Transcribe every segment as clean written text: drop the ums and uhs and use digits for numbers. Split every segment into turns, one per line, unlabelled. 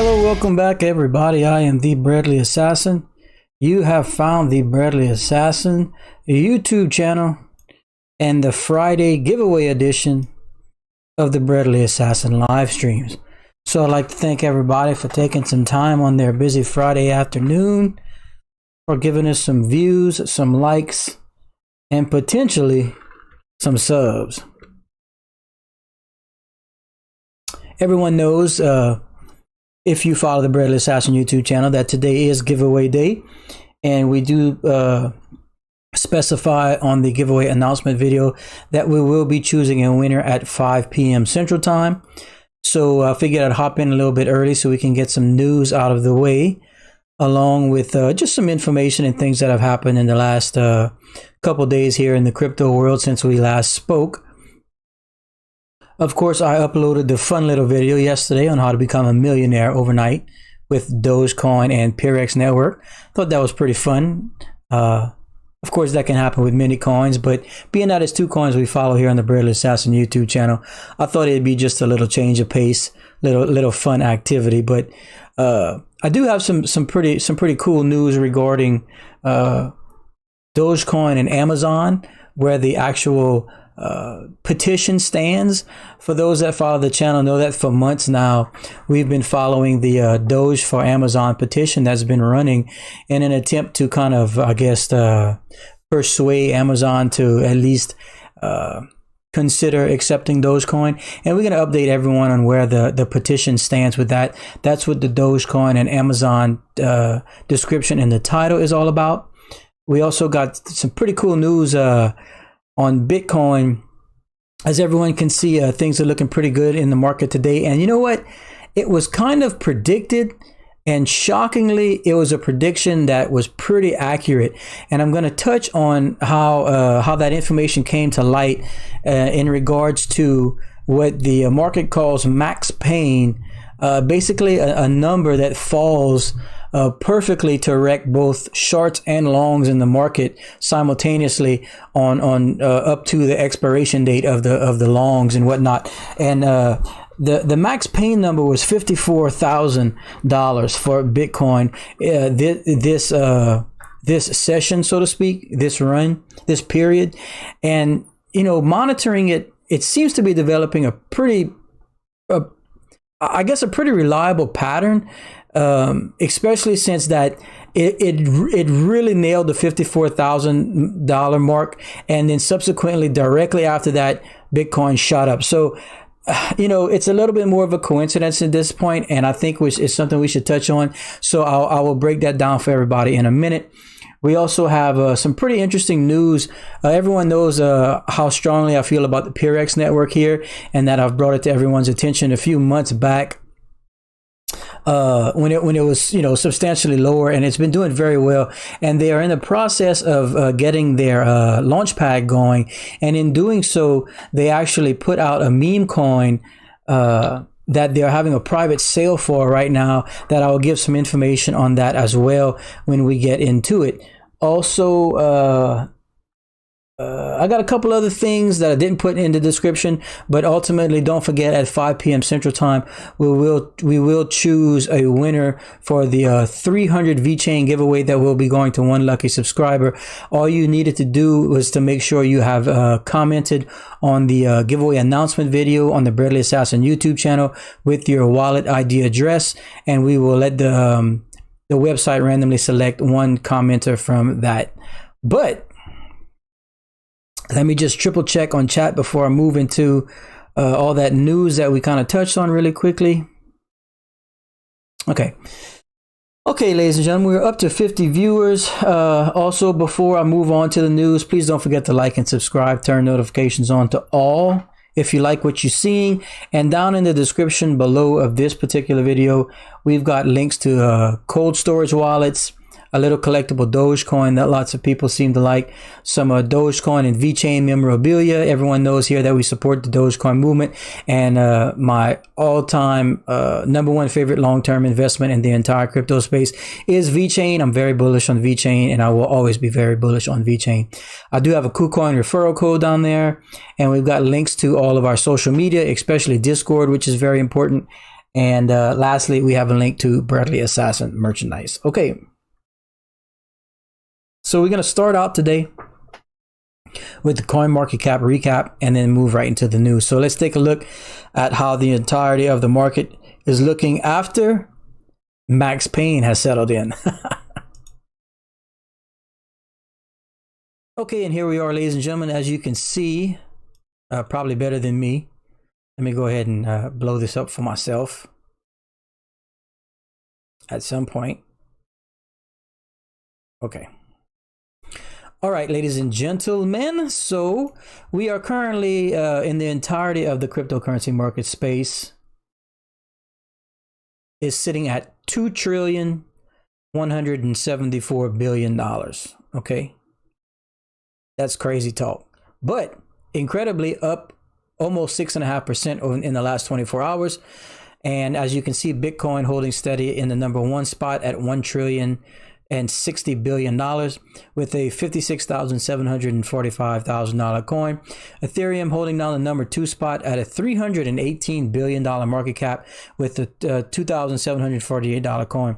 Hello, welcome back everybody. I am the Bradley Assassin. You have found the Bradley Assassin YouTube channel and the Friday giveaway edition of the Bradley Assassin live streams. So I'd like to thank everybody for taking some time on their busy Friday afternoon, for giving us some views, some likes, and potentially some subs. Everyone knows, if you follow the Bradley Assassin YouTube channel, that today is giveaway day, and we do specify on the giveaway announcement video that we will be choosing a winner at 5 p.m. Central Time. So I figured I'd hop in a little bit early so we can get some news out of the way, along with just some information and things that have happened in the last couple days here in the crypto world since we last spoke. Of course, I uploaded the fun little video yesterday on how to become a millionaire overnight with Dogecoin and Purex network. Thought that was pretty fun. Of course, that can happen with many coins, but being that it's two coins we follow here on the Bradley Assassin YouTube channel, I thought it'd be just a little change of pace, little fun activity. But I do have some pretty cool news regarding Dogecoin and Amazon, where the actual petition stands. For those that follow the channel know that for months now we've been following the Doge for Amazon petition that's been running in an attempt to kind of, I guess, persuade Amazon to at least consider accepting Dogecoin. And we're going to update everyone on where the petition stands with that. That's what the Dogecoin and Amazon description in the title is all about. We also got some pretty cool news on Bitcoin. As everyone can see, things are looking pretty good in the market today. And you know what? It was kind of predicted, and shockingly, it was a prediction that was pretty accurate. And I'm going to touch on how that information came to light in regards to what the market calls max pain, basically a number that falls perfectly to wreck both shorts and longs in the market simultaneously on up to the expiration date of the longs and whatnot. And the max pain number was $54,000 for Bitcoin. This session, so to speak, this run, this period, and monitoring it, it seems to be developing a pretty reliable pattern. Especially since that it really nailed the $54,000 mark, and then subsequently directly after that Bitcoin shot up. So it's a little bit more of a coincidence at this point, and I think it's something we should touch on. So I will break that down for everybody in a minute. We also have some pretty interesting news. Everyone knows how strongly I feel about the Peerex network here, and that I've brought it to everyone's attention a few months back. When it was substantially lower, and it's been doing very well, and they are in the process of getting their launch pad going, and in doing so they actually put out a meme coin that they're having a private sale for right now, that I will give some information on that as well when we get into it. Also, I got a couple other things that I didn't put in the description, but ultimately don't forget at 5 p.m. Central Time, we will choose a winner for the 300 VeChain giveaway that will be going to one lucky subscriber. All you needed to do was to make sure you have commented on the giveaway announcement video on the Bradley Assassin YouTube channel with your wallet ID address, and we will let the website randomly select one commenter from that. But let me just triple check on chat before I move into all that news that we kind of touched on really quickly. Okay, ladies and gentlemen, we're up to 50 viewers. Also, before I move on to the news, please don't forget to like and subscribe, turn notifications on to all if you like what you're seeing. And down in the description below of this particular video, we've got links to cold storage wallets, a little collectible Dogecoin that lots of people seem to like, some Dogecoin and VeChain memorabilia. Everyone knows here that we support the Dogecoin movement, and my all-time number one favorite long-term investment in the entire crypto space is VeChain. I'm very bullish on VeChain, and I will always be very bullish on VeChain. I do have a KuCoin referral code down there, and we've got links to all of our social media, especially Discord, which is very important. And lastly, we have a link to Bradley Assassin merchandise. Okay. So we're going to start out today with the coin market cap recap and then move right into the news. So let's take a look at how the entirety of the market is looking after Max Payne has settled in. Okay, and here we are, ladies and gentlemen. As you can see, probably better than me. Let me go ahead and blow this up for myself at some point. Okay. All right, ladies and gentlemen. So we are currently in the entirety of the cryptocurrency market space is sitting at $2,174 billion. Okay. That's crazy talk, but incredibly up almost 6.5% in the last 24 hours. And as you can see, Bitcoin holding steady in the number one spot at $1,060 billion with a $56,745,000 coin. Ethereum holding down the number two spot at a $318 billion market cap with a $2,748 coin.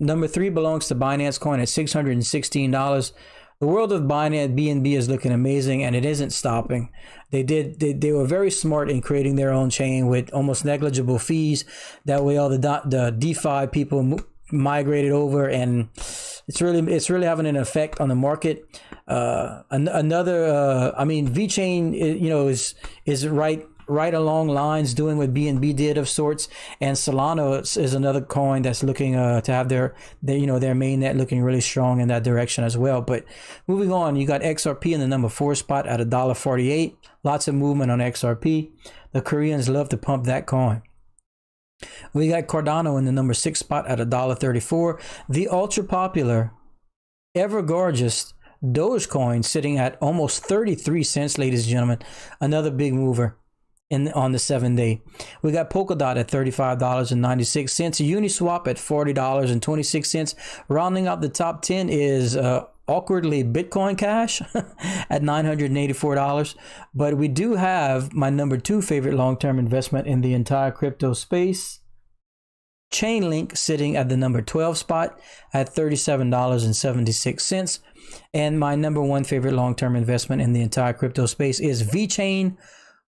Number three belongs to Binance Coin at $616. The world of Binance BNB is looking amazing, and it isn't stopping. They were very smart in creating their own chain with almost negligible fees. That way, all the DeFi people migrated over, and it's really having an effect on the market. VeChain, is right along lines doing what BNB did of sorts, and Solana is another coin that's looking to have their mainnet looking really strong in that direction as well. But moving on, you got XRP in the number four spot at $1.48. Lots of movement on XRP. The Koreans love to pump that coin. We got Cardano in the number six spot at $1.34. The ultra popular, ever gorgeous Dogecoin sitting at almost 33 cents, ladies and gentlemen. Another big mover on the 7-day. We got Polkadot at $35.96. Uniswap at $40.26. Rounding out the top 10 is awkwardly Bitcoin Cash at $984. But we do have my number two favorite long-term investment in the entire crypto space, Chainlink, sitting at the number 12 spot at $37.76. And my number one favorite long-term investment in the entire crypto space is VeChain,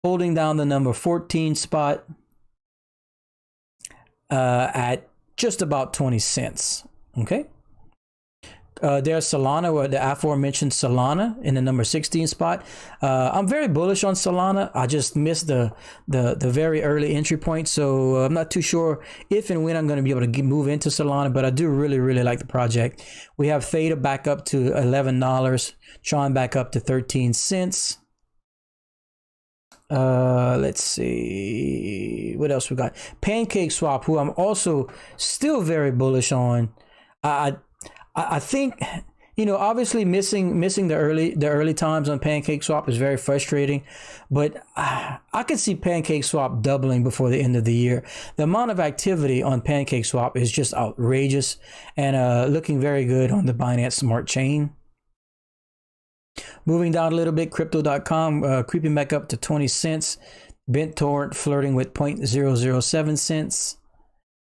holding down the number 14 spot at just about 20 cents. Okay. There's Solana, or the aforementioned Solana, in the number 16 spot. I'm very bullish on Solana. I just missed the very early entry point, so I'm not too sure if and when I'm going to be able to move into Solana, but I do really like the project. We have Theta back up to $11, Tron back up to 13 cents. Let's see what else we got. Pancake Swap, who I'm also still very bullish on. I think, obviously missing the early times on Pancake Swap is very frustrating, but I could see Pancake Swap doubling before the end of the year. The amount of activity on Pancake Swap is just outrageous, and looking very good on the Binance Smart Chain. Moving down a little bit, Crypto.com creeping back up to 20 cents. BitTorrent flirting with 0.007 cents.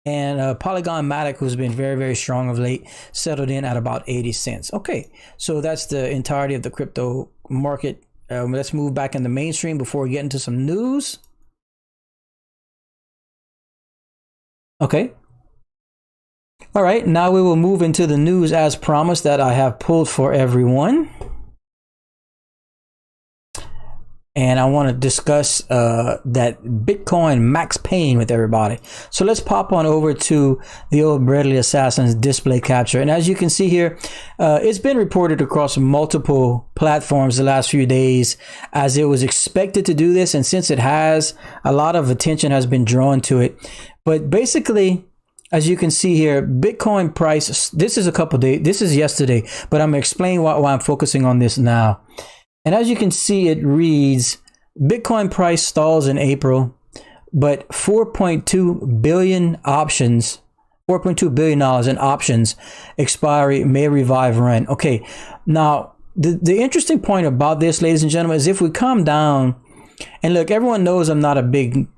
And Polygon Matic, who's been very strong of late, settled in at about 80 cents. Okay, so that's the entirety of the crypto market. Let's move back in the mainstream before we get into some news. Okay. All right, now we will move into the news as promised that I have pulled for everyone. And I want to discuss that Bitcoin Max Payne with everybody. So let's pop on over to the old Bradley Assassin's display capture. And as you can see here, it's been reported across multiple platforms the last few days as it was expected to do this. And since it has, a lot of attention has been drawn to it. But basically, as you can see here, Bitcoin price, this is a couple days, this is yesterday, but I'm going to explain why I'm focusing on this now. And as you can see, it reads, Bitcoin price stalls in April, but 4.2 billion options, $4.2 billion in options expiry may revive run. Okay, now the interesting point about this, ladies and gentlemen, is if we come down and look, everyone knows I'm not a big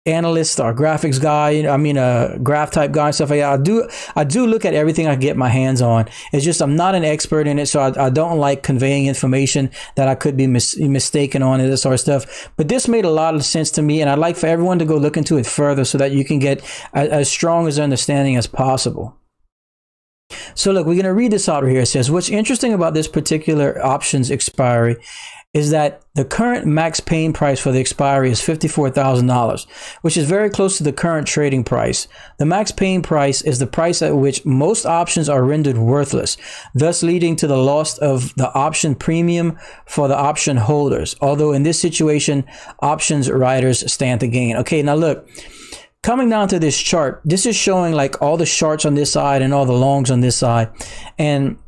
analyst or graphics guy, a graph type guy and stuff like that. I do look at everything I get my hands on. It's just I'm not an expert in it, so I don't like conveying information that I could be mistaken on and this sort of stuff. But this made a lot of sense to me, and I'd like for everyone to go look into it further so that you can get as strong as understanding as possible. So look, we're going to read this out here. It says, what's interesting about this particular options expiry is that the current max paying price for the expiry is $54,000, which is very close to the current trading price. The max paying price is the price at which most options are rendered worthless, thus leading to the loss of the option premium for the option holders. Although in this situation, options writers stand to gain. Okay, now look. Coming down to this chart, this is showing like all the shorts on this side and all the longs on this side, and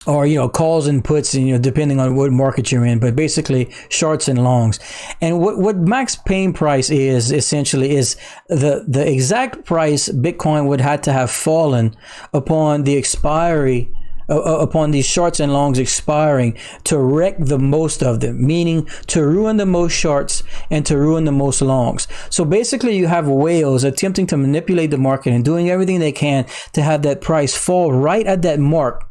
or calls and puts, and depending on what market you're in, but basically shorts and longs. And what max paying price is essentially is the exact price Bitcoin would have to have fallen upon the expiry, upon these shorts and longs expiring, to wreck the most of them, meaning to ruin the most shorts and to ruin the most longs. So basically you have whales attempting to manipulate the market and doing everything they can to have that price fall right at that mark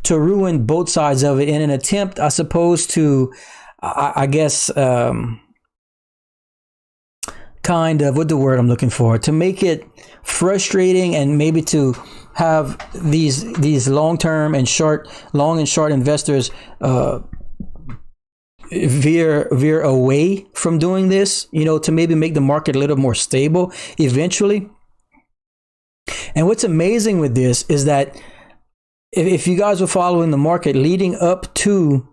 to ruin both sides of it in an attempt, I suppose, to, I guess, kind of, what the word I'm looking for, to make it frustrating and maybe to have these long-term and long and short investors veer away from doing this, to maybe make the market a little more stable eventually. And what's amazing with this is that if you guys were following the market leading up to,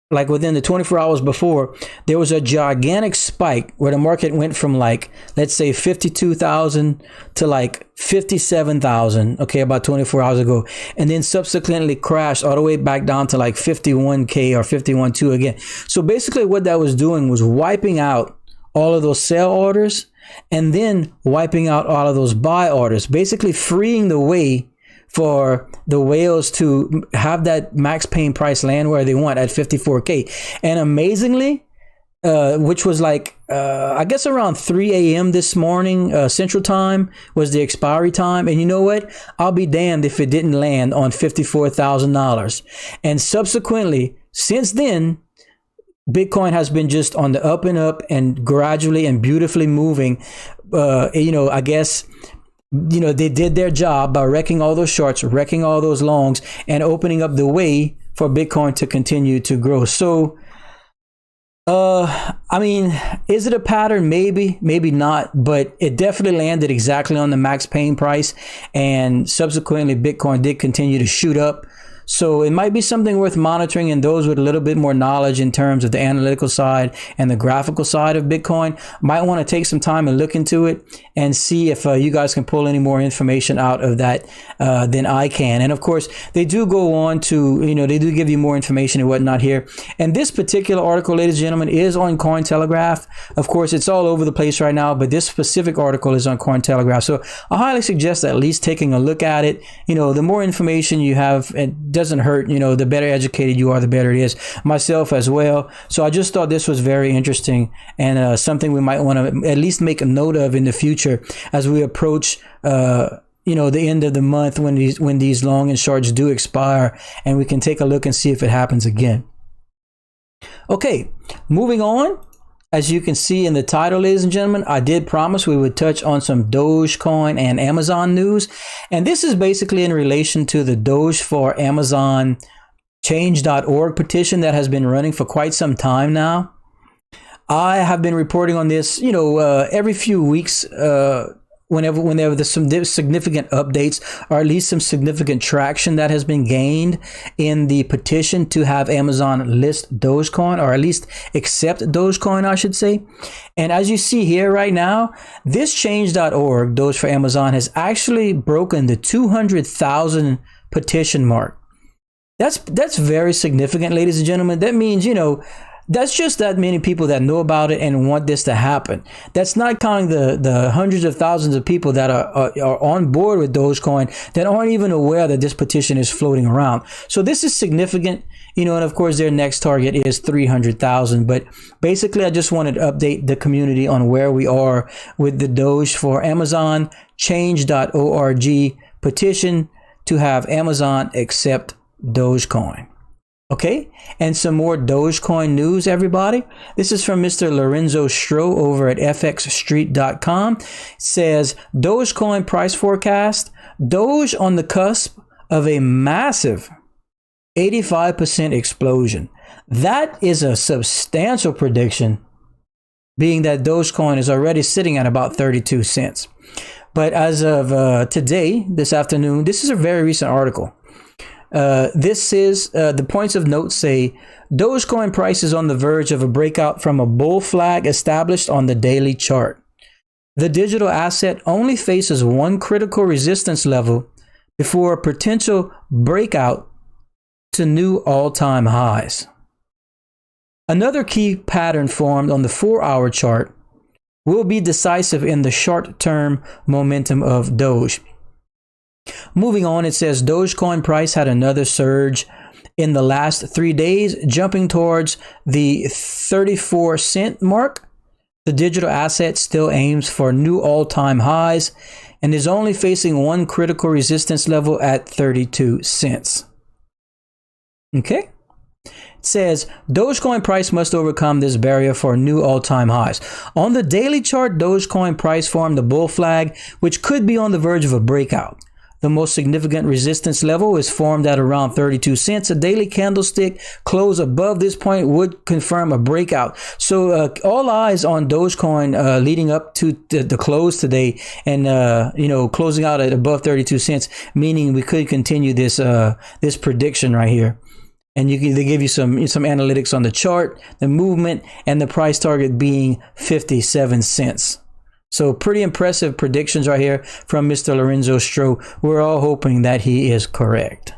like within the 24 hours before, there was a gigantic spike where the market went from like, let's say 52,000 to like 57,000, okay, about 24 hours ago. And then subsequently crashed all the way back down to like 51K or 51.2 again. So basically what that was doing was wiping out all of those sell orders and then wiping out all of those buy orders, basically freeing the way for the whales to have that max paying price land where they want at 54K. And amazingly, which was like, I guess around 3 a.m. this morning, Central Time was the expiry time. And you know what? I'll be damned if it didn't land on $54,000. And subsequently, since then, Bitcoin has been just on the up and up and gradually and beautifully moving. I guess, they did their job by wrecking all those shorts, wrecking all those longs, and opening up the way for Bitcoin to continue to grow. So, is it a pattern? Maybe, maybe not, but it definitely landed exactly on the max paying price. And subsequently, Bitcoin did continue to shoot up. So it might be something worth monitoring, and those with a little bit more knowledge in terms of the analytical side and the graphical side of Bitcoin might want to take some time and look into it and see if you guys can pull any more information out of that than I can. And of course, they do go on to, they do give you more information and whatnot here. And this particular article, ladies and gentlemen, is on Cointelegraph. Of course, it's all over the place right now, but this specific article is on Cointelegraph. So I highly suggest at least taking a look at it. The more information you have, it doesn't hurt. The better educated you are, the better it is. Myself as well. So I just thought this was very interesting and something we might want to at least make a note of in the future as we approach the end of the month when these long and shorts do expire, and we can take a look and see if it happens again. Okay, moving on. As you can see in the title, ladies and gentlemen, I did promise we would touch on some Dogecoin and Amazon news. And this is basically in relation to the Doge for Amazon change.org petition that has been running for quite some time now. I have been reporting on this, every few weeks, whenever there's some significant updates or at least some significant traction that has been gained in the petition to have Amazon list Dogecoin, or at least accept Dogecoin, I should say. And as you see here right now, this change.org, Doge for Amazon, has actually broken the 200,000 petition mark. That's very significant, ladies and gentlemen. That means, that's just that many people that know about it and want this to happen. That's not counting the hundreds of thousands of people that are on board with Dogecoin that aren't even aware that this petition is floating around. So this is significant. and of course their next target is 300,000. But basically, I just wanted to update the community on where we are with the Doge for Amazon. Change.org petition to have Amazon accept Dogecoin. Okay, and some more Dogecoin news, everybody. This is from Mr. Lorenzo Stro over at fxstreet.com. It says, Dogecoin price forecast. Doge on the cusp of a massive 85% explosion. That is a substantial prediction, being that Dogecoin is already sitting at about 32 cents. But as of today, this afternoon, this is a very recent article. This is the points of note say Dogecoin price is on the verge of a breakout from a bull flag established on the daily chart. The digital asset only faces one critical resistance level before a potential breakout to new all-time highs. Another key pattern formed on the 4-hour chart will be decisive in the short-term momentum of Doge. Moving on, it says Dogecoin price had another surge in the last 3 days, jumping towards the 34 cent mark. The digital asset still aims for new all-time highs and is only facing one critical resistance level at 32 cents. Okay. It says Dogecoin price must overcome this barrier for new all-time highs. On the daily chart, Dogecoin price formed a bull flag, which could be on the verge of a breakout. The most significant resistance level is formed at around 32 cents. A daily candlestick close above this point would confirm a breakout. So all eyes on Dogecoin leading up to the close today, and closing out at above 32 cents, meaning we could continue this this prediction right here. And they give you some analytics on the chart, the movement, and the price target being 57 cents. So pretty impressive predictions right here from Mr. Lorenzo Stro. We're all hoping that he is correct.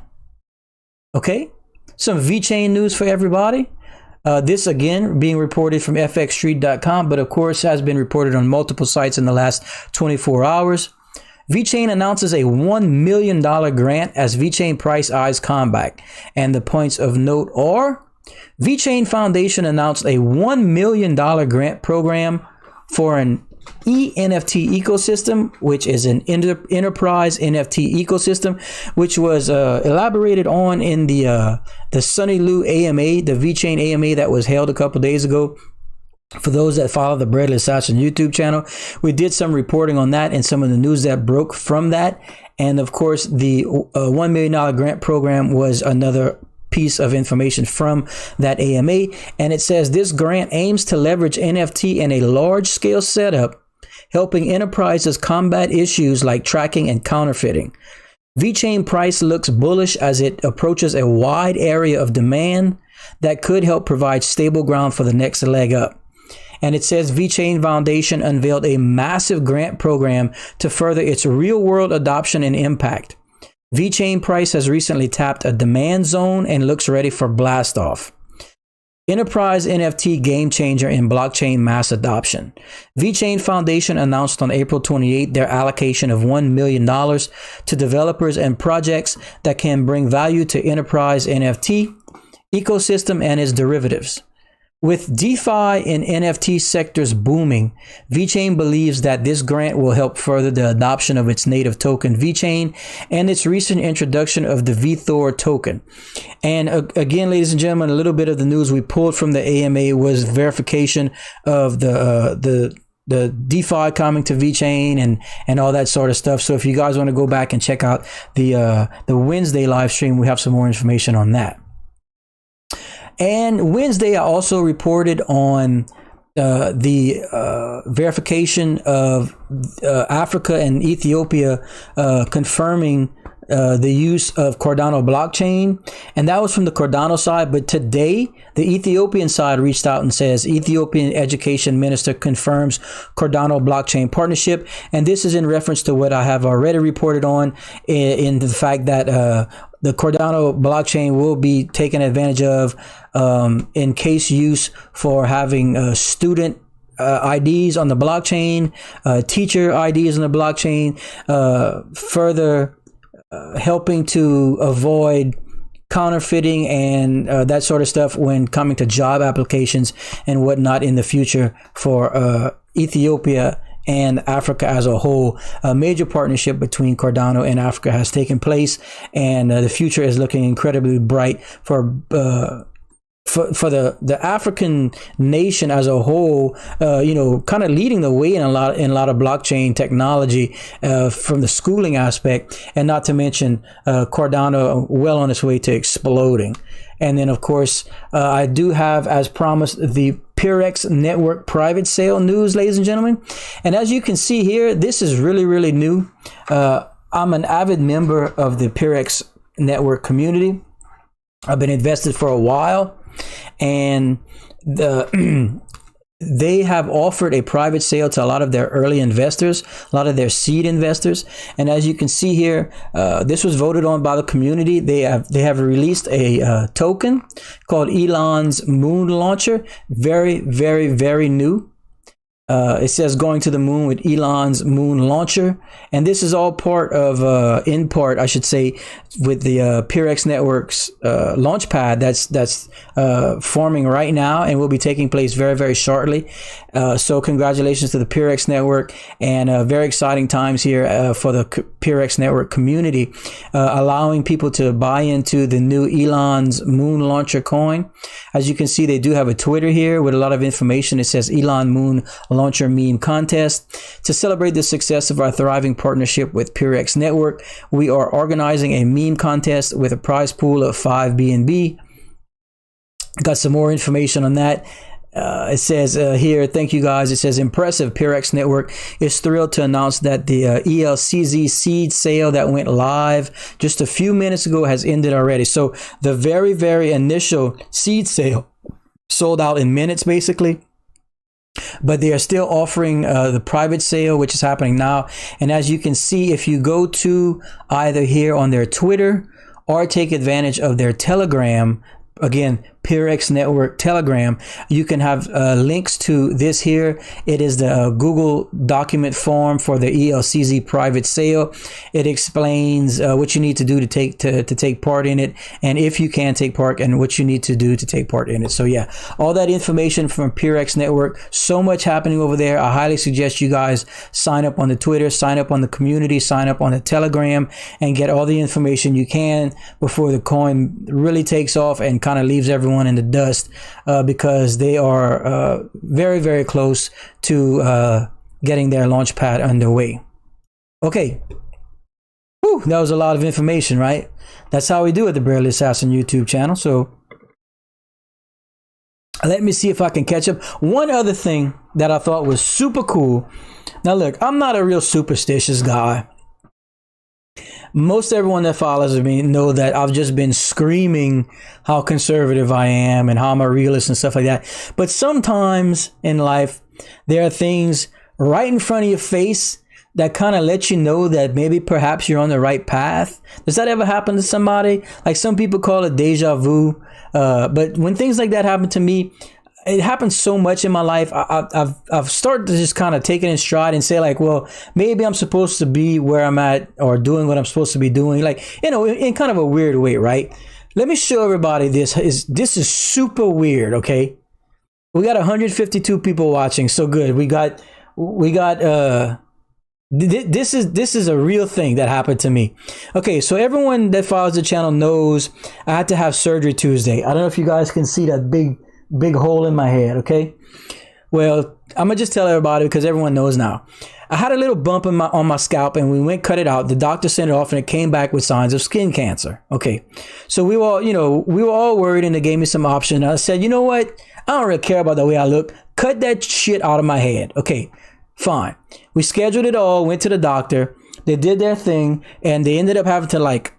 Okay, some VeChain news for everybody. This again being reported from fxstreet.com, but of course has been reported on multiple sites in the last 24 hours. VeChain announces a $1 million grant as VeChain price eyes comeback. And the points of note are, VeChain Foundation announced a $1 million grant program for an NFT ecosystem, which is an enterprise NFT ecosystem, which was elaborated on in the Sunny Lou AMA, the VeChain AMA that was held a couple days ago. For those that follow the Breadless Assassin YouTube channel, we did some reporting on that and some of the news that broke from that. And of course, the $1 million grant program was another piece of information from that AMA. And it says this grant aims to leverage NFT in a large scale setup, helping enterprises combat issues like tracking and counterfeiting. VeChain price looks bullish as it approaches a wide area of demand that could help provide stable ground for the next leg up. And it says VeChain Foundation unveiled a massive grant program to further its real-world adoption and impact. VeChain price has recently tapped a demand zone and looks ready for blast-off. Enterprise NFT game changer in blockchain mass adoption. VeChain Foundation announced on April 28 their allocation of $1 million to developers and projects that can bring value to enterprise NFT ecosystem and its derivatives. With DeFi and NFT sectors booming, VeChain believes that this grant will help further the adoption of its native token VeChain and its recent introduction of the VeThor token. And again, ladies and gentlemen, a little bit of the news we pulled from the AMA was verification of the DeFi coming to VeChain and all that sort of stuff. So if you guys want to go back and check out the Wednesday live stream, we have some more information on that. And Wednesday, I also reported on the verification of Africa and Ethiopia confirming the use of Cardano blockchain. And that was from the Cardano side. But today, the Ethiopian side reached out and says Ethiopian education minister confirms Cardano blockchain partnership. And this is in reference to what I have already reported on in the fact that the Cardano blockchain will be taken advantage of in case use for having student IDs on the blockchain, teacher IDs on the blockchain, further helping to avoid counterfeiting and that sort of stuff when coming to job applications and whatnot in the future for Ethiopia and Africa as a whole. A major partnership between Cardano and Africa has taken place, and the future is looking incredibly bright for the African nation as a whole, kind of leading the way in a lot of blockchain technology from the schooling aspect, and not to mention Cardano well on its way to exploding. And then, of course, I do have, as promised, the Purex network private sale news, ladies and gentlemen. And as you can see here, this is really, really new. I'm an avid member of the Purex network community. I've been invested for a while, and they have offered a private sale to a lot of their early investors, a lot of their seed investors. And as you can see here, this was voted on by the community. They have released a token called Elon's Moon Launcher. Very, very, very new. It says going to the moon with Elon's Moon Launcher. And this is all part of, in part, I should say, with the Peerex Network's launchpad that's forming right now and will be taking place very, very shortly. So congratulations to the Peerex Network, and very exciting times here for the Peerex Network community, allowing people to buy into the new Elon's Moon Launcher coin. As you can see, they do have a Twitter here with a lot of information. It says Elon Moon Launcher Meme Contest. To celebrate the success of our thriving partnership with Purex Network, we are organizing a meme contest with a prize pool of 5 BNB. Got some more information on that. It says here, thank you guys. It says, impressive. Purex Network is thrilled to announce that the ELCZ seed sale that went live just a few minutes ago has ended already. So the very, very initial seed sale sold out in minutes, basically. But they are still offering the private sale, which is happening now. And as you can see, if you go to either here on their Twitter or take advantage of their Telegram, again, Purex Network Telegram, you can have links to this here. It is the Google document form for the ELCZ private sale. It explains what you need to do to take part in it, and if you can take part, and what you need to do to take part in it. So yeah, all that information from Purex Network. So much happening over there. I highly suggest you guys sign up on the Twitter, sign up on the community, sign up on the Telegram, and get all the information you can before the coin really takes off and kind of leaves everyone in the dust, because they are very, very close to getting their launch pad underway. Okay. Whew, that was a lot of information, right? That's how we do it, the Barely Assassin YouTube channel. So let me see if I can catch up. One other thing that I thought was super cool. Now look, I'm not a real superstitious guy. Most everyone that follows me know that I've just been screaming how conservative I am and how I'm a realist and stuff like that. But sometimes in life, there are things right in front of your face that kind of let you know that maybe perhaps you're on the right path. Does that ever happen to somebody? Like, some people call it deja vu. But when things like that happen to me, it happens so much in my life. I've started to just kind of take it in stride and say, like, well, maybe I'm supposed to be where I'm at, or doing what I'm supposed to be doing, like, you know, in kind of a weird way, right? Let me show everybody this is super weird. Okay, we got 152 people watching, so good. We got this is a real thing that happened to me. Okay, so everyone that follows the channel knows I had to have surgery Tuesday. I don't know if you guys can see that big hole in my head. Okay, well, I'm gonna just tell everybody because everyone knows now. I had a little bump on my scalp, and we went cut it out. The doctor sent it off, and it came back with signs of skin cancer. Okay, so we were all worried, and they gave me some option. I said, you know what, I don't really care about the way I look. Cut that shit out of my head. Okay, fine. We scheduled it all, went to the doctor. They did their thing, and they ended up having to like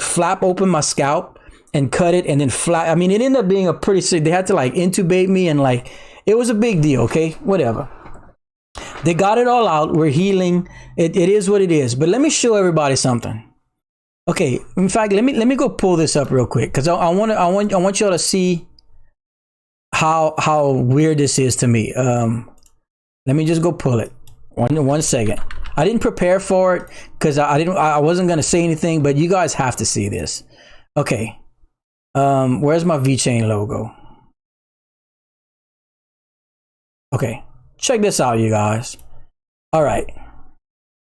flap open my scalp and cut it, and then flat. I mean, it ended up being a pretty sick. They had to like intubate me, and like, it was a big deal. Okay, whatever. They got it all out. We're healing. It is what it is. But let me show everybody something. Okay, in fact, let me go pull this up real quick, because I want y'all to see how weird this is to me. Let me just go pull it. One second. I didn't prepare for it because I wasn't gonna say anything, but you guys have to see this. Okay. Where's my VeChain logo? Okay, check this out, you guys. All right,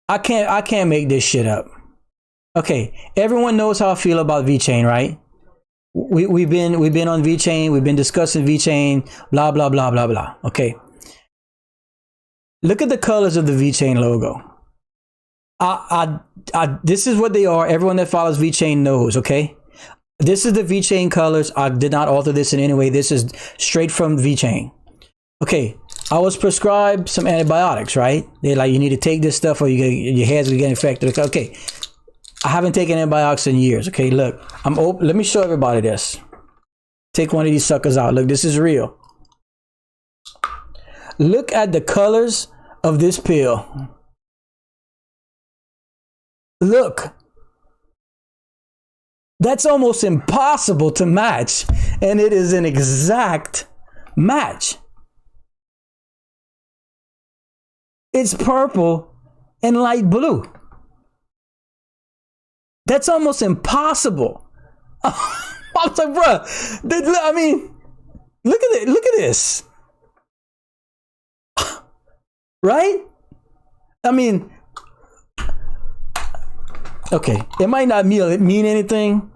I can't make this shit up. Okay, everyone knows how I feel about VeChain, right? We've been on VeChain, we've been discussing VeChain, blah blah blah blah blah. Okay, look at the colors of the VeChain logo. This is what they are. Everyone that follows VeChain knows. Okay, this is the VeChain colors. I did not alter this in any way. This is straight from VeChain. Okay, I was prescribed some antibiotics, right? They're like, you need to take this stuff or your hair's gonna get infected. Okay, I haven't taken antibiotics in years. Okay, look, I'm open. Let me show everybody this. Take one of these suckers out. Look, this is real. Look at the colors of this pill. Look, that's almost impossible to match, and it is an exact match. It's purple and light blue. That's almost impossible. I was like, bro, I mean, look at it. Look at this. Right? I mean, okay, it might not mean anything,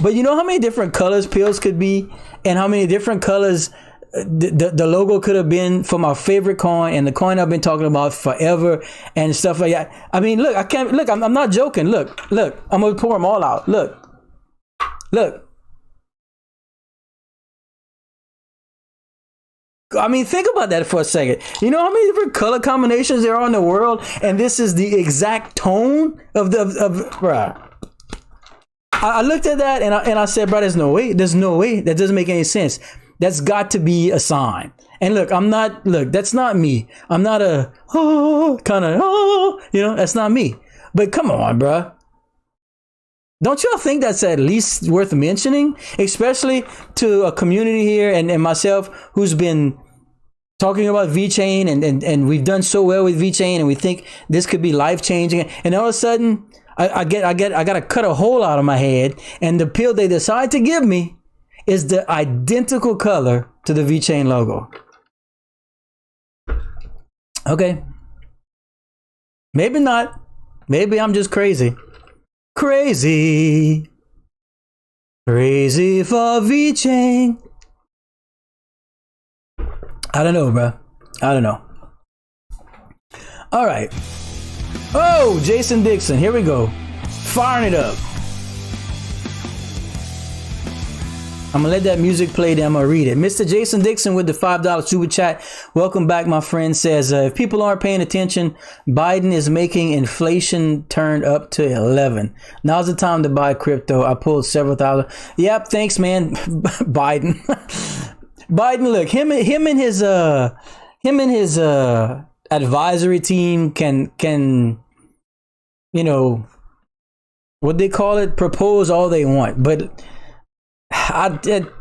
but you know how many different colors pills could be, and how many different colors the logo could have been for my favorite coin and the coin I've been talking about forever and stuff like that. I mean, look, I'm not joking. Look, I'm gonna pour them all out. Look. I mean, think about that for a second. You know how many different color combinations there are in the world, and this is the exact tone of bruh. I looked at that and I said, bro, there's no way. That doesn't make any sense. That's got to be a sign. And look, that's not me. I'm not a that's not me. But come on, bruh. Don't y'all think that's at least worth mentioning? Especially to a community here and myself who's been talking about VeChain and we've done so well with VeChain and we think this could be life changing. And all of a sudden, I gotta cut a hole out of my head, and the pill they decide to give me is the identical color to the VeChain logo. Okay. Maybe not. Maybe I'm just crazy. Crazy for VeChain. I don't know, bro. I don't know. All right. Oh, Jason Dixon. Here we go. Firing it up. I'm gonna let that music play, then I'm gonna read it. Mr. Jason Dixon with the $5 super chat. Welcome back, my friend. Says, if people aren't paying attention, Biden is making inflation turn up to 11. Now's the time to buy crypto. I pulled several thousand. Yep, thanks, man. Biden. Biden, look, him and his advisory team can, you know, what they call it, propose all they want, but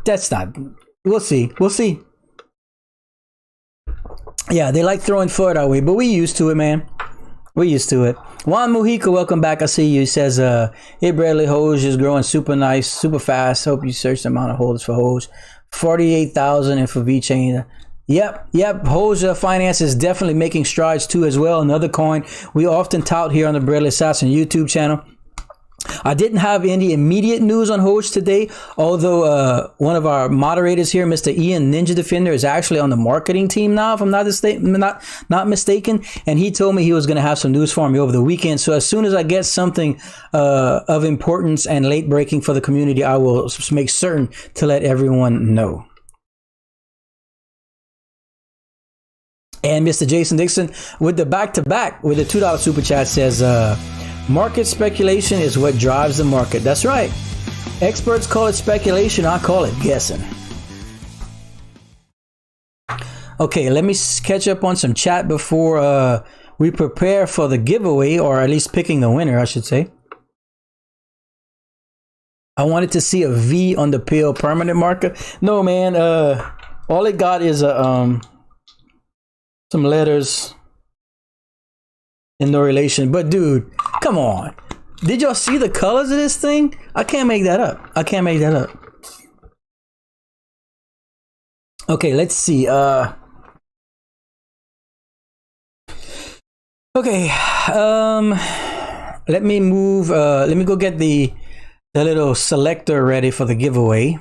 that's not. We'll see. Yeah, they like throwing FUD our way, but we used to it, man. We're used to it. Juan Mujica, welcome back. I see you. He says, hey, Bradley, Hoj is growing super nice, super fast. Hope you search the amount of holders for Hoj. 48,000 and for VeChain. Yep. Hoj Finance is definitely making strides too as well. Another coin we often tout here on the Bradley Assassin YouTube channel. I didn't have any immediate news on Hoj today, although one of our moderators here, Mr. Ian Ninja Defender, is actually on the marketing team now, if I'm not mistaken, and he told me he was going to have some news for me over the weekend. So as soon as I get something of importance and late breaking for the community, I will make certain to let everyone know. And Mr. Jason Dixon with the back-to-back with the $2 super chat says, market speculation is what drives the market. That's right. Experts call it speculation. I call it guessing. Okay, let me catch up on some chat before we prepare for the giveaway, or at least picking the winner, I should say. I wanted to see a V on the pill permanent marker. No, man. All it got is some letters. In no relation, but dude, come on. Did y'all see the colors of this thing? I can't make that up. Okay, let's see. Okay, let me move. Let me go get the little selector ready for the giveaway.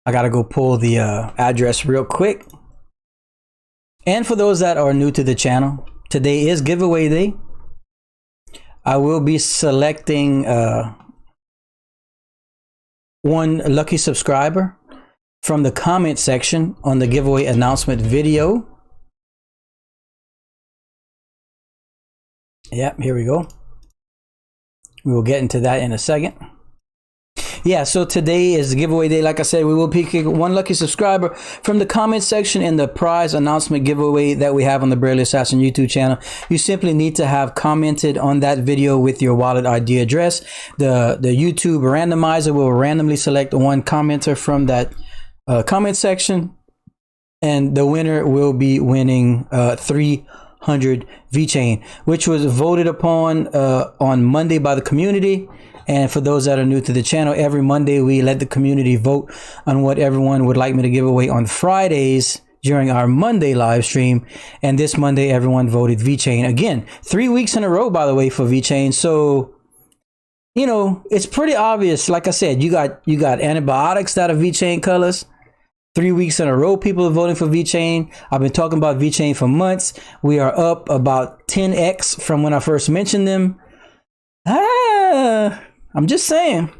I gotta go pull the address real quick. And for those that are new to the channel, today is giveaway day. I will be selecting one lucky subscriber from the comment section on the giveaway announcement video. Yep, here we go. We will get into that in a second. Yeah, so today is the giveaway day. Like I said, we will pick one lucky subscriber from the comment section in the prize announcement giveaway that we have on the Barely Assassin YouTube channel. You simply need to have commented on that video with your wallet ID address. The YouTube randomizer will randomly select one commenter from that comment section, and the winner will be winning 300 VeChain, which was voted upon on Monday by the community. And for those that are new to the channel, every Monday we let the community vote on what everyone would like me to give away on Fridays during our Monday live stream. And this Monday, everyone voted VeChain. Again, 3 weeks in a row, by the way, for VeChain. So, you know, it's pretty obvious. Like I said, you got antibiotics that are VeChain colors. 3 weeks in a row, people are voting for VeChain. I've been talking about VeChain for months. We are up about 10x from when I first mentioned them. I'm just saying,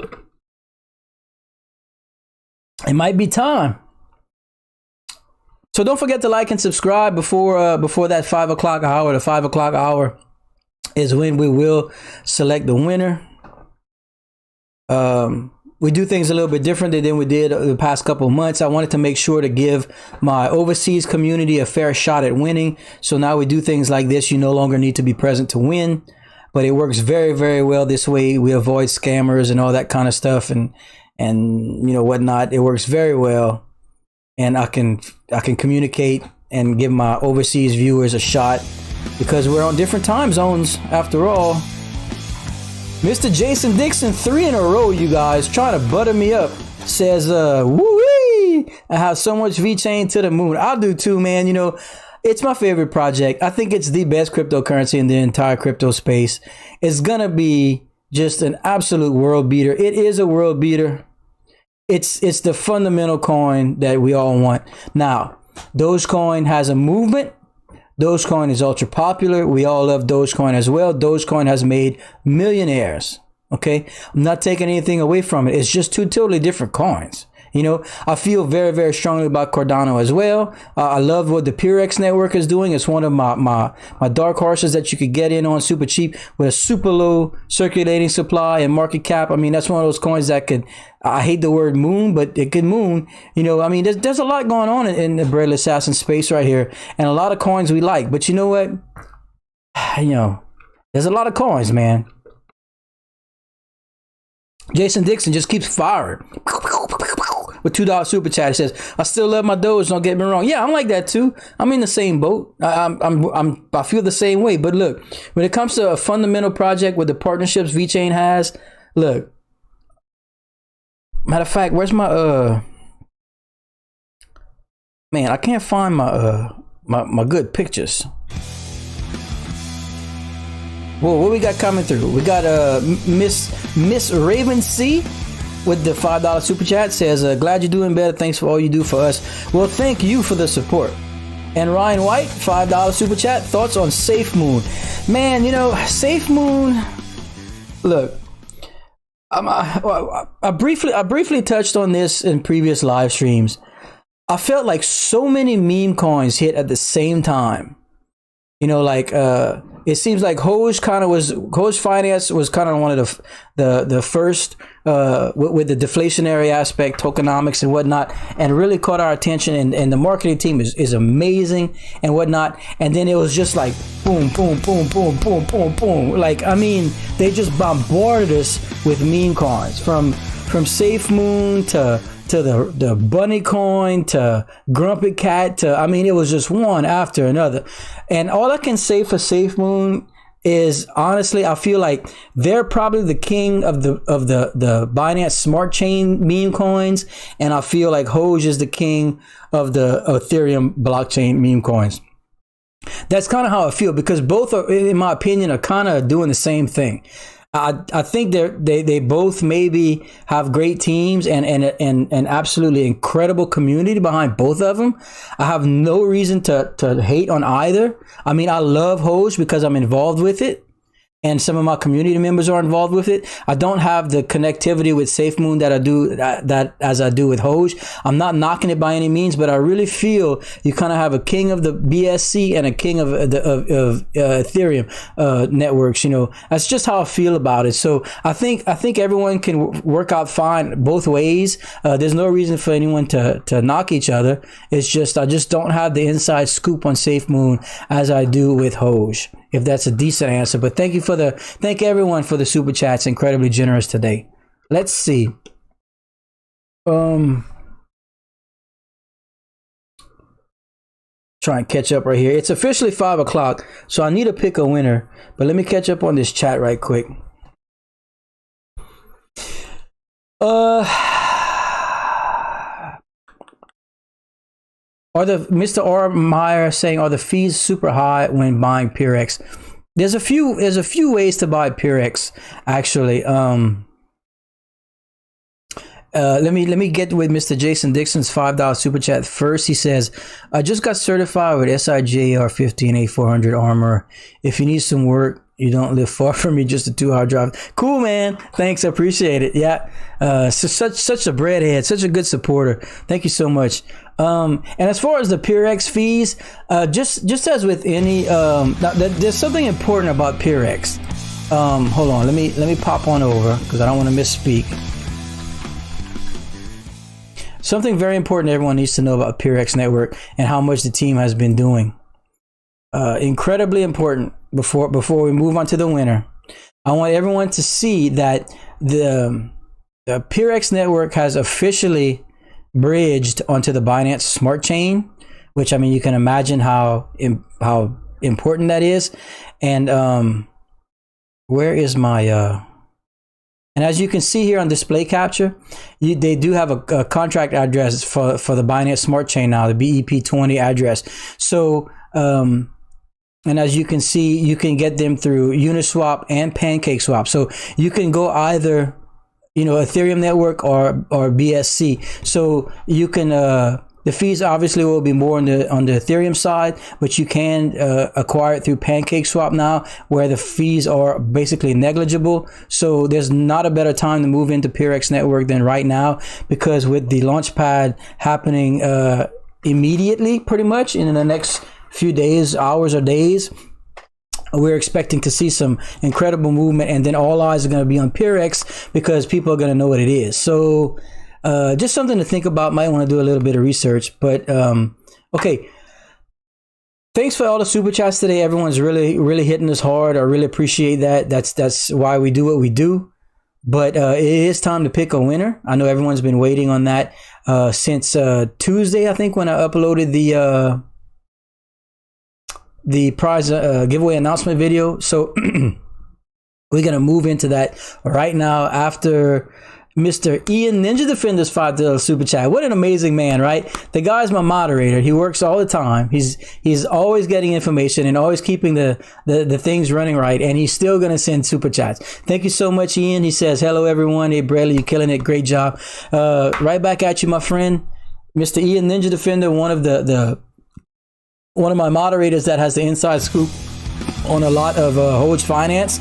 it might be time. So don't forget to like and subscribe before that 5 o'clock hour. The 5 o'clock hour is when we will select the winner. We do things a little bit differently than we did the past couple of months. I wanted to make sure to give my overseas community a fair shot at winning. So now we do things like this. You no longer need to be present to win. But it works very, very well this way. We avoid scammers and all that kind of stuff and you know whatnot. It works very well, and I can communicate and give my overseas viewers a shot because we're on different time zones after all. Mr. Jason Dixon, 3 in a row, you guys, trying to butter me up. Says, woo-wee, I have so much VeChain to the moon. I'll do too, man. You know, it's my favorite project. I think it's the best cryptocurrency in the entire crypto space. It's going to be just an absolute world beater. It is a world beater. It's the fundamental coin that we all want. Now, Dogecoin has a movement. Dogecoin is ultra popular. We all love Dogecoin as well. Dogecoin has made millionaires. Okay, I'm not taking anything away from it. It's just two totally different coins. You know, I feel very, very strongly about Cardano as well. I love what the Purex network is doing. It's one of my dark horses that you could get in on super cheap with a super low circulating supply and market cap. I mean, that's one of those coins that could, I hate the word moon, but it could moon. You know, I mean, there's a lot going on in the Barely Assassin space right here, and a lot of coins we like. But you know what? You know, there's a lot of coins, man. Jason Dixon just keeps firing. With $2 super chat, it says, "I still love my Doge. Don't get me wrong." Yeah, I'm like that too. I'm in the same boat. I feel the same way. But look, when it comes to a fundamental project with the partnerships VeChain has, look. Matter of fact, where's my man? I can't find my my good pictures. Whoa, what we got coming through? We got Miss Raven C with the $5 super chat. Says, "Glad you're doing better. Thanks for all you do for us." Well, thank you for the support. And Ryan White, $5 super chat. Thoughts on Safe Moon? Man, you know, Safe Moon. Look, I briefly touched on this in previous live streams. I felt like so many meme coins hit at the same time. You know, like it seems like Hoj Finance was kind of one of the first with the deflationary aspect, tokenomics and whatnot, and really caught our attention. And the marketing team is amazing and whatnot. And then it was just like boom, boom, boom, boom, boom, boom, boom. Like, I mean, they just bombarded us with meme coins from Safe Moon to the bunny coin to Grumpy Cat to, I mean, it was just one after another. And all I can say for Safe Moon, is honestly, I feel like they're probably the king of the Binance Smart Chain meme coins, and I feel like Hoj is the king of the Ethereum blockchain meme coins. That's kind of how I feel, because both are, in my opinion, are kind of doing the same thing. I think they both maybe have great teams and absolutely incredible community behind both of them. I have no reason to hate on either. I mean, I love Hoj because I'm involved with it, and some of my community members are involved with it. I don't have the connectivity with SafeMoon that I do as I do with Hoj. I'm not knocking it by any means, but I really feel you kind of have a king of the BSC and a king of Ethereum networks. You know, that's just how I feel about it. So I think everyone can work out fine both ways. There's no reason for anyone to knock each other. It's just I just don't have the inside scoop on SafeMoon as I do with Hoj, if that's a decent answer. But thank everyone for the super chats. Incredibly generous today. Let's see. Try and catch up right here. It's officially 5 o'clock, so I need to pick a winner. But let me catch up on this chat right quick. Mr. R. Meyer saying, are the fees super high when buying Peerex? There's a few ways to buy Purex, actually. Let me get with Mr. Jason Dixon's $5 super chat first. He says, I just got certified with SIJR 15 A400 armor. If you need some work, you don't live far from me, just a 2-hour drive. Cool, man. Thanks. I appreciate it. Yeah. Such a breadhead, such a good supporter. Thank you so much. And as far as the Purex fees, just as with any, there's something important about Purex. Hold on. Let me pop on over because I don't want to misspeak. Something very important everyone needs to know about Purex network and how much the team has been doing. Incredibly important. Before we move on to the winner, I want everyone to see that the Peerex network has officially bridged onto the Binance Smart Chain, which, I mean, you can imagine how important that is. And where is my and as you can see here on display capture, they do have a contract address for the Binance Smart Chain now, the BEP20 address. So and as you can see, you can get them through Uniswap and PancakeSwap. So you can go either, Ethereum network or BSC. So you can, the fees obviously will be more on the Ethereum side, but you can acquire it through PancakeSwap now, where the fees are basically negligible. So there's not a better time to move into Peerex network than right now, because with the launchpad happening immediately, pretty much in the next few days, hours or days, we're expecting to see some incredible movement, and then all eyes are going to be on Peerex because people are going to know what it is. So just something to think about. Might want to do a little bit of research, but okay. Thanks for all the super chats today. Everyone's really hitting us hard. I really appreciate that. That's why we do what we do. But it is time to pick a winner. I know everyone's been waiting on that since Tuesday, I think, when I uploaded the prize giveaway announcement video. So we're gonna move into that right now after Mr. Ian Ninja Defender's $5 super chat. What an amazing man, right? The guy's my moderator. He works all the time. He's always getting information and always keeping the things running right, and he's still gonna send super chats. Thank you so much, Ian. He says, hello everyone. Hey Bradley, you're killing it. Great job. Right back at you, my friend. Mr. Ian Ninja Defender, one of my moderators that has the inside scoop on a lot of Hoj finance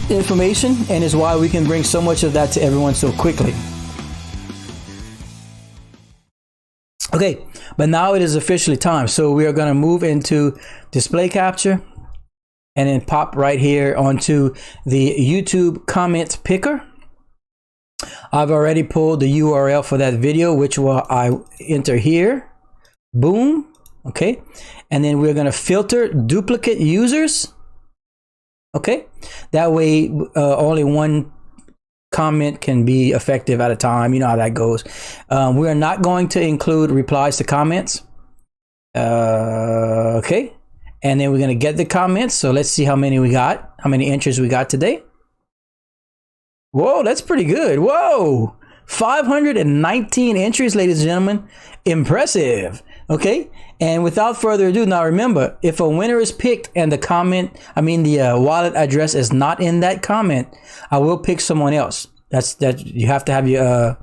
information, and is why we can bring so much of that to everyone so quickly. Okay, but now it is officially time. So we are going to move into display capture and then pop right here onto the YouTube comment picker. I've already pulled the URL for that video, which I enter here. Boom. Okay, and then we're going to filter duplicate users. Okay, that way only one comment can be effective at a time. You know how that goes. We are not going to include replies to comments. Okay, and then we're going to get the comments. So let's see how many we got, how many entries we got today. Whoa, that's pretty good. Whoa, 519 entries, ladies and gentlemen. Impressive. Okay. And without further ado, now remember, if a winner is picked and the wallet address is not in that comment, I will pick someone else. You have to have your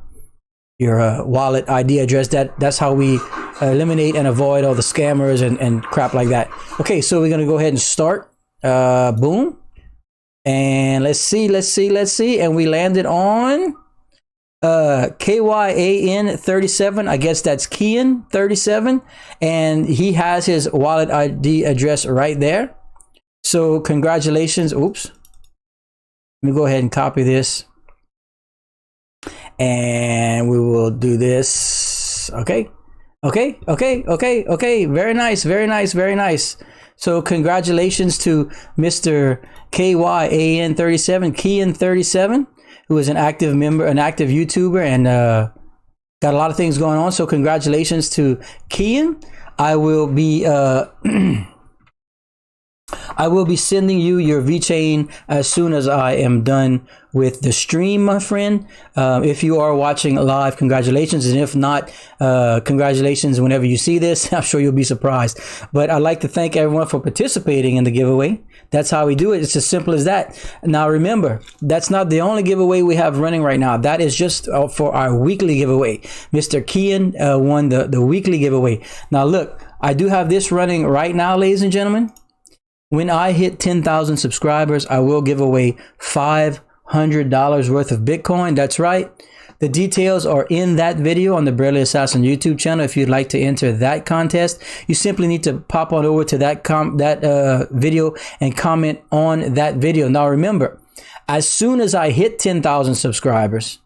wallet ID address. That's how we eliminate and avoid all the scammers and crap like that. Okay, so we're gonna go ahead and start. Boom, and let's see, and we landed on KYAN 37. I guess that's Kian 37, and he has his wallet ID address right there. So congratulations. Oops, let me go ahead and copy this. And we will do this. Okay. Very nice. So congratulations to Mr. KYAN 37, Kian 37, who is an active member, an active YouTuber, and got a lot of things going on. So congratulations to Kian. I will be sending you your VeChain as soon as I am done with the stream, my friend. If you are watching live, congratulations. And if not, congratulations whenever you see this. I'm sure you'll be surprised. But I'd like to thank everyone for participating in the giveaway. That's how we do it. It's as simple as that. Now, remember, that's not the only giveaway we have running right now. That is just for our weekly giveaway. Mr. Kian won the weekly giveaway. Now, look, I do have this running right now, ladies and gentlemen. When I hit 10,000 subscribers, I will give away $500 worth of Bitcoin. That's right. The details are in that video on the Barely Assassin YouTube channel. If you'd like to enter that contest, you simply need to pop on over to that video and comment on that video. Now, remember, as soon as I hit 10,000 subscribers,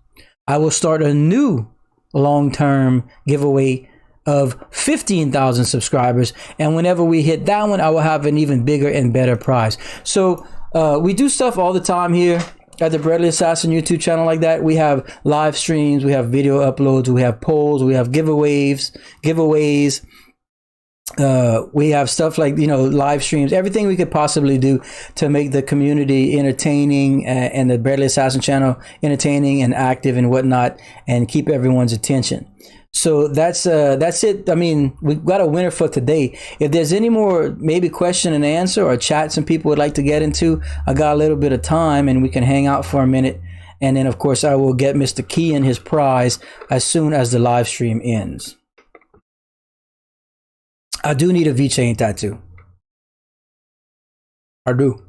I will start a new long-term giveaway of 15,000 subscribers, and whenever we hit that one, I will have an even bigger and better prize. So we do stuff all the time here at the Barely Assassin YouTube channel like that. We have live streams, we have video uploads, we have polls, we have giveaways. We have stuff like, live streams, everything we could possibly do to make the community entertaining and the Barely Assassin channel entertaining and active and whatnot, and keep everyone's attention. So that's it. I mean, we've got a winner for today. If there's any more maybe question and answer or chat some people would like to get into, I got a little bit of time and we can hang out for a minute. And then, of course, I will get Mr. Kian his prize as soon as the live stream ends. I do need a VeChain tattoo. I do.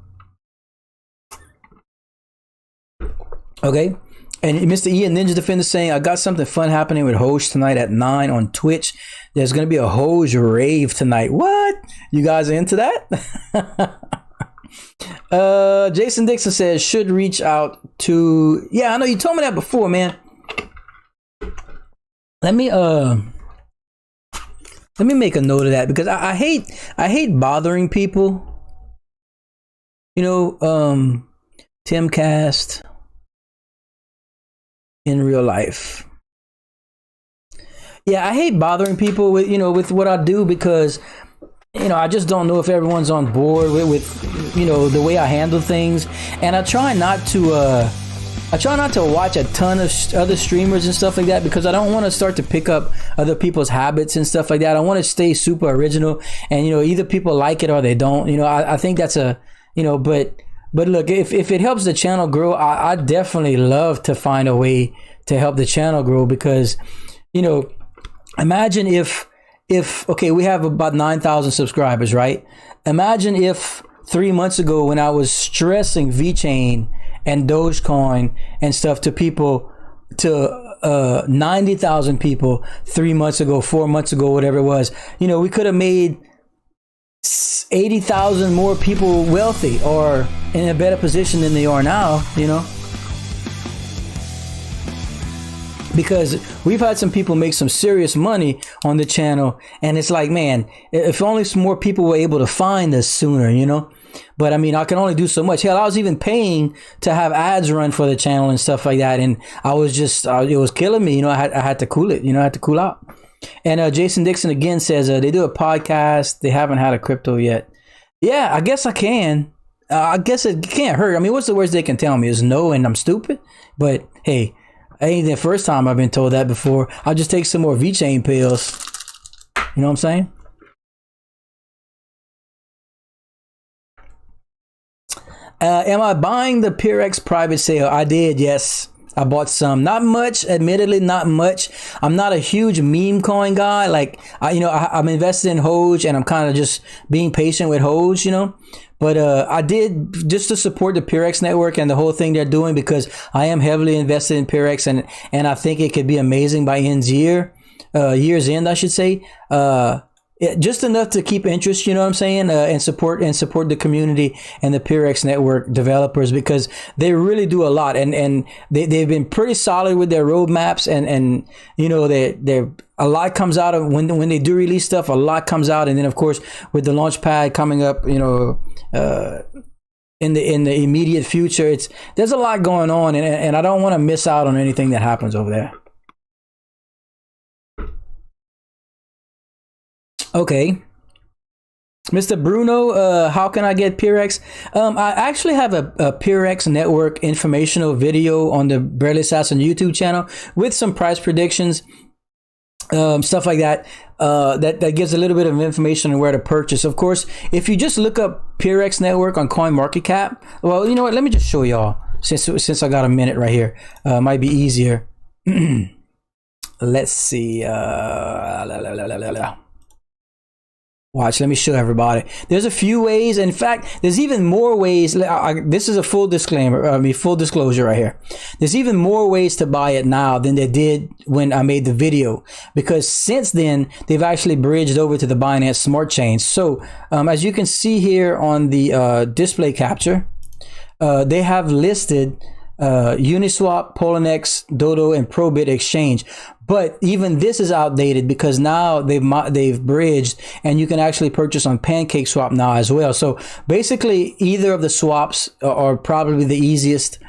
Okay. And Mr. Ian Ninja Defender saying, I got something fun happening with Hoj tonight at 9 on Twitch. There's going to be a Hoj rave tonight. What? You guys are into that? Jason Dixon says, should reach out to... Yeah, I know you told me that before, man. Let me make a note of that, because I hate bothering people. Timcast... in real life. Yeah, I hate bothering people with what I do, because I just don't know if everyone's on board with the way I handle things. And I try not to watch a ton of other streamers and stuff like that, because I don't want to start to pick up other people's habits and stuff like that. I want to stay super original, and either people like it or they don't. I think that's But look, if it helps the channel grow, I definitely love to find a way to help the channel grow, because, imagine if okay, we have about 9,000 subscribers, right? Imagine if 3 months ago, when I was stressing VeChain and Dogecoin and stuff to people, to 90,000 people 3 months ago, 4 months ago, whatever it was, we could have made 80,000 more people wealthy or in a better position than they are now, because we've had some people make some serious money on the channel, and it's like, man, if only some more people were able to find us sooner, but I mean, I can only do so much. Hell, I was even paying to have ads run for the channel and stuff like that, and I was just it was killing me. I had to cool it. I had to cool out. And Jason Dixon again says they do a podcast. They haven't had a crypto yet. Yeah, I guess I can. I guess it can't hurt. I mean, what's the worst they can tell me is no, and I'm stupid. But hey, ain't the first time I've been told that before. I'll just take some more VeChain pills. You know what I'm saying? Am I buying the Purex private sale? I did, yes. I bought some, not much, admittedly, not much. I'm not a huge meme coin guy. Like, I'm invested in Doge, and I'm kind of just being patient with Doge, But I did just to support the Purex network and the whole thing they're doing, because I am heavily invested in Purex, and I think it could be amazing by year's end, I should say. Just enough to keep interest, you know what I'm saying, and support the community and the Peerex network developers, because they really do a lot, and they've been pretty solid with their roadmaps, and they a lot comes out of when they do release stuff, a lot comes out, and then of course with the launch pad coming up, in the immediate future, there's a lot going on, and I don't want to miss out on anything that happens over there. Okay. Mr. Bruno, how can I get Peerex? I actually have a Peerex network informational video on the Barely Assassin YouTube channel with some price predictions, stuff like that. That gives a little bit of information on where to purchase. Of course, if you just look up Peerex network on CoinMarketCap, well, you know what? Let me just show y'all since I got a minute right here. Might be easier. Let's see. Watch, let me show everybody. There's a few ways. In fact, there's even more ways. This is a full disclaimer, full disclosure right here. There's even more ways to buy it now than they did when I made the video, because since then, they've actually bridged over to the Binance Smart Chain. So, as you can see here on the display capture, they have listed Uniswap, Poloniex, Dodo, and Probit Exchange. But even this is outdated, because now they've bridged, and you can actually purchase on PancakeSwap now as well. So basically, either of the swaps are probably the easiest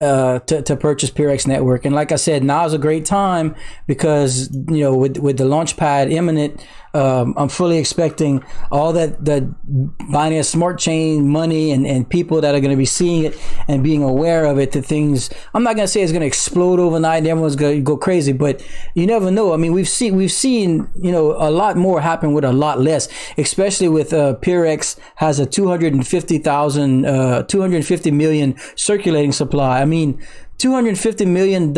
to purchase Peerex network. And like I said, now is a great time, because with the launch pad imminent, I'm fully expecting all the Binance Smart Chain money and people that are going to be seeing it and being aware of it, to things. I'm not going to say it's going to explode overnight and everyone's going to go crazy, but you never know. I mean, we've seen a lot more happen with a lot less, especially with Peerex has a 250 million circulating supply. I mean, $250 million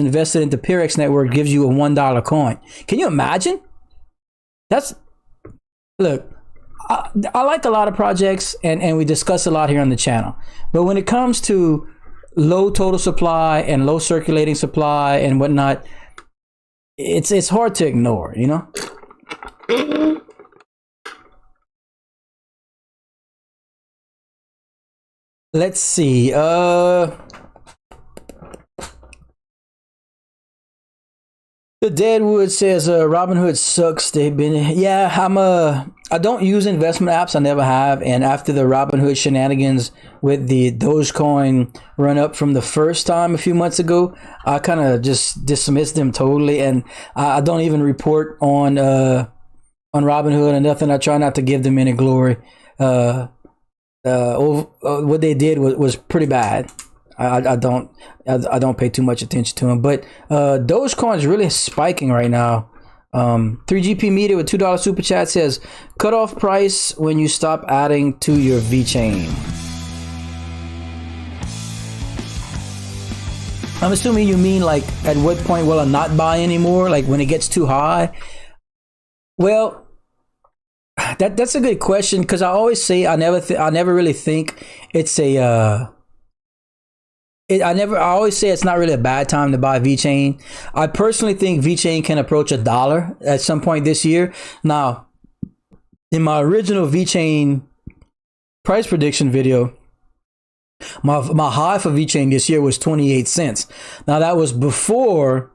invested into Peerex network gives you a $1 coin. Can you imagine? Look, I like a lot of projects, and we discuss a lot here on the channel. But when it comes to low total supply and low circulating supply and whatnot, it's hard to ignore, Let's see. The Deadwood says Robinhood sucks. They've been I don't use investment apps. I never have. And after the Robinhood shenanigans with the Dogecoin run up from the first time a few months ago, I kind of just dismissed them totally. And I don't even report on Robinhood or nothing. I try not to give them any glory. What they did was pretty bad. I don't pay too much attention to them, but Dogecoin is really spiking right now. 3GP Media with $2 super chat says cutoff price when you stop adding to your VeChain. I'm assuming you mean like at what point will I not buy anymore? Like when it gets too high? Well, that's a good question, because I always say I never really think it's I always say it's not really a bad time to buy VeChain. I personally think VeChain can approach $1 at some point this year. Now, in my original VeChain price prediction video, my high for VeChain this year was 28 cents. Now, that was before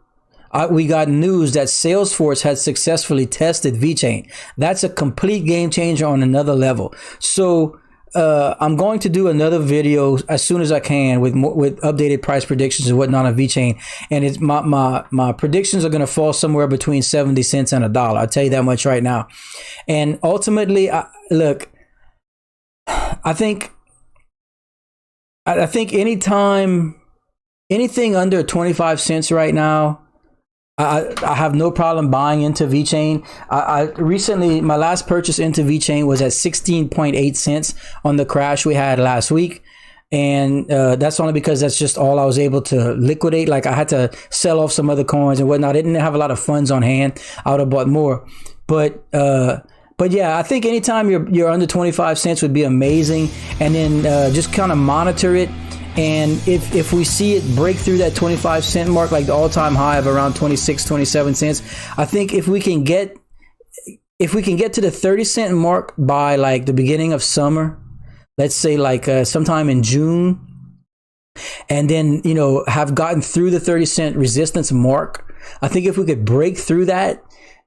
we got news that Salesforce had successfully tested VeChain. That's a complete game changer on another level. So I'm going to do another video as soon as I can with updated price predictions and whatnot on VeChain, and it's my predictions are going to fall somewhere between 70 cents and $1. I'll tell you that much right now. And ultimately, look, I think anything under 25 cents right now, I have no problem buying into VeChain. I recently, my last purchase into VeChain was at 16.8 cents on the crash we had last week. And that's only because that's just all I was able to liquidate. Like I had to sell off some other coins and whatnot. I didn't have a lot of funds on hand. I would have bought more. But yeah, I think anytime you're under 25 cents would be amazing. And then just kind of monitor it. And if we see it break through that 25 cent mark, like the all-time high of around 26, 27 cents, I think if we can get to the 30 cent mark by like the beginning of summer, let's say like sometime in June, and then, you know, have gotten through the 30 cent resistance mark, I think if we could break through that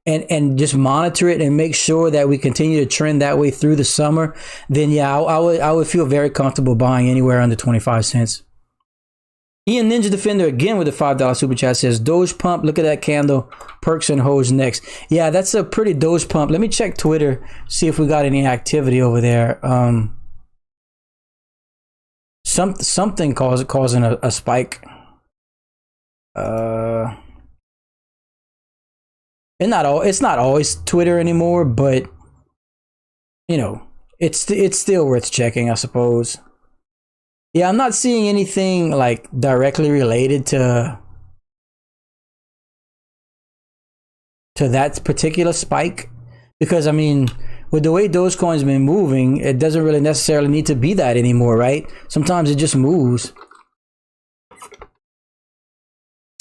and just monitor it and make sure that we continue to trend that way through the summer, then yeah, I would feel very comfortable buying anywhere under 25 cents. Ian Ninja Defender again with a $5 super chat says, Doge pump, look at that candle, perks and hoes next. Yeah, that's a pretty Doge pump. Let me check Twitter, see if we got any activity over there. Something causing a spike. It's not always Twitter anymore, but you know, it's still worth checking, I suppose. Yeah, I'm not seeing anything like directly related to that particular spike, because I mean, with the way Dogecoin's been moving, it doesn't really necessarily need to be that anymore, right? Sometimes it just moves.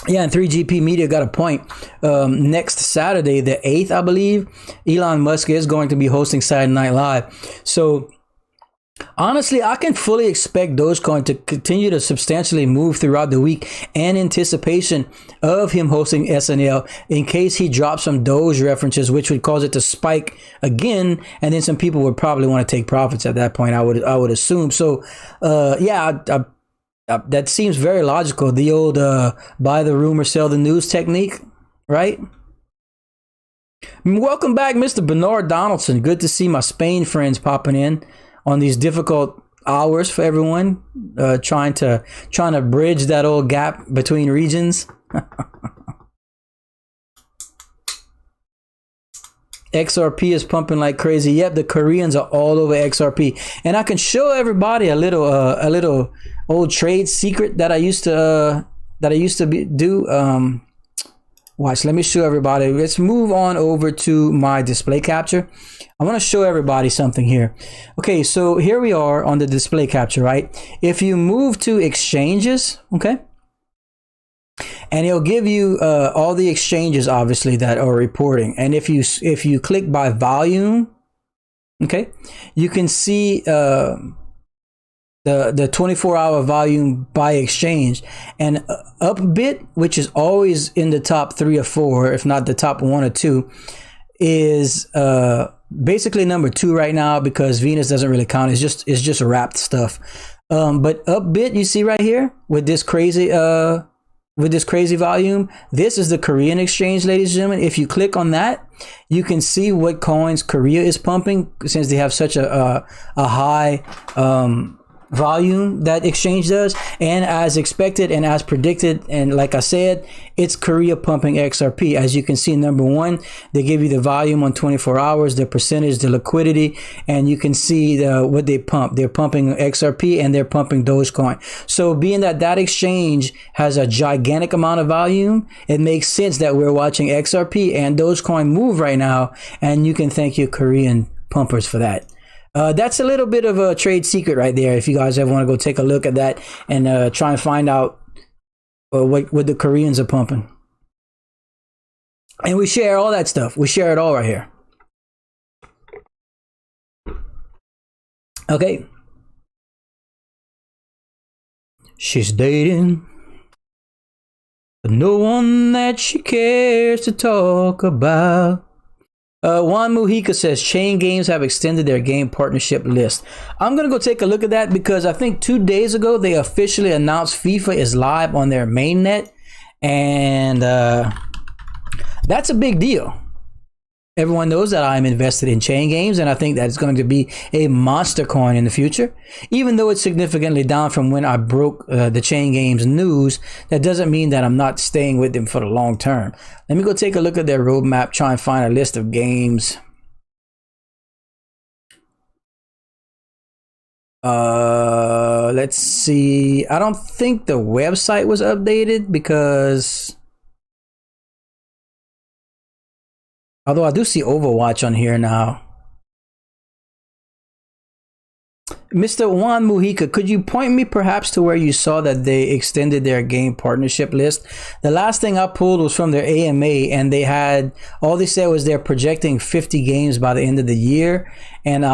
Yeah, and 3GP Media got a point. Next Saturday, the 8th, I believe, Elon Musk is going to be hosting Saturday Night Live. So honestly, I can fully expect Dogecoin to continue to substantially move throughout the week in anticipation of him hosting SNL, in case he drops some Doge references, which would cause it to spike again, and then some people would probably want to take profits at that point, I would assume. So yeah, that seems very logical. The old buy the rumor, sell the news technique, right? Welcome back, Mr. Bernard Donaldson. Good to see my Spain friends popping in on these difficult hours for everyone, trying to bridge that old gap between regions. XRP is pumping like crazy. Yep, the Koreans are all over XRP, and I can show everybody a little old trade secret that I used to do. Watch, let me show everybody. Let's move on over to my display capture. I want to show everybody something here. Okay, so here we are on the display capture, right? If you move to exchanges, okay, and it'll give you all the exchanges, obviously, that are reporting. And if you click by volume, okay, you can see the 24-hour volume by exchange. And Upbit, which is always in the top 3 or 4, if not the top 1 or 2, is basically number 2 right now, because Venus doesn't really count. It's just wrapped stuff. But Upbit, you see right here with this crazy volume, this is the Korean exchange, ladies and gentlemen. If you click on that, you can see what coins Korea is pumping, since they have such a high volume that exchange does. And as expected and as predicted, and like I said, it's Korea pumping XRP. As you can see, number 1, they give you the volume on 24 hours, the percentage, the liquidity, and you can see what they pump. They're pumping XRP and they're pumping Dogecoin. So being that exchange has a gigantic amount of volume, it makes sense that we're watching XRP and Dogecoin move right now, and you can thank your Korean pumpers for that. That's a little bit of a trade secret right there. If you guys ever want to go take a look at that and try and find out what the Koreans are pumping. And we share all that stuff. We share it all right here. Okay. She's dating, but no one that she cares to talk about. Juan Mujica says chain games have extended their game partnership list. I'm gonna go take a look at that, because I think 2 days ago they officially announced FIFA is live on their mainnet, and that's a big deal. Everyone knows that I'm invested in chain games, and I think that it's going to be a monster coin in the future. Even though it's significantly down from when I broke the chain games news, that doesn't mean that I'm not staying with them for the long term. Let me go take a look at their roadmap, try and find a list of games. Let's see. I don't think the website was updated because... Although I do see Overwatch on here now. Mr. Juan Mujica, could you point me perhaps to where you saw that they extended their game partnership list? The last thing I pulled was from their AMA, and they had, all they said was they're projecting 50 games by the end of the year. And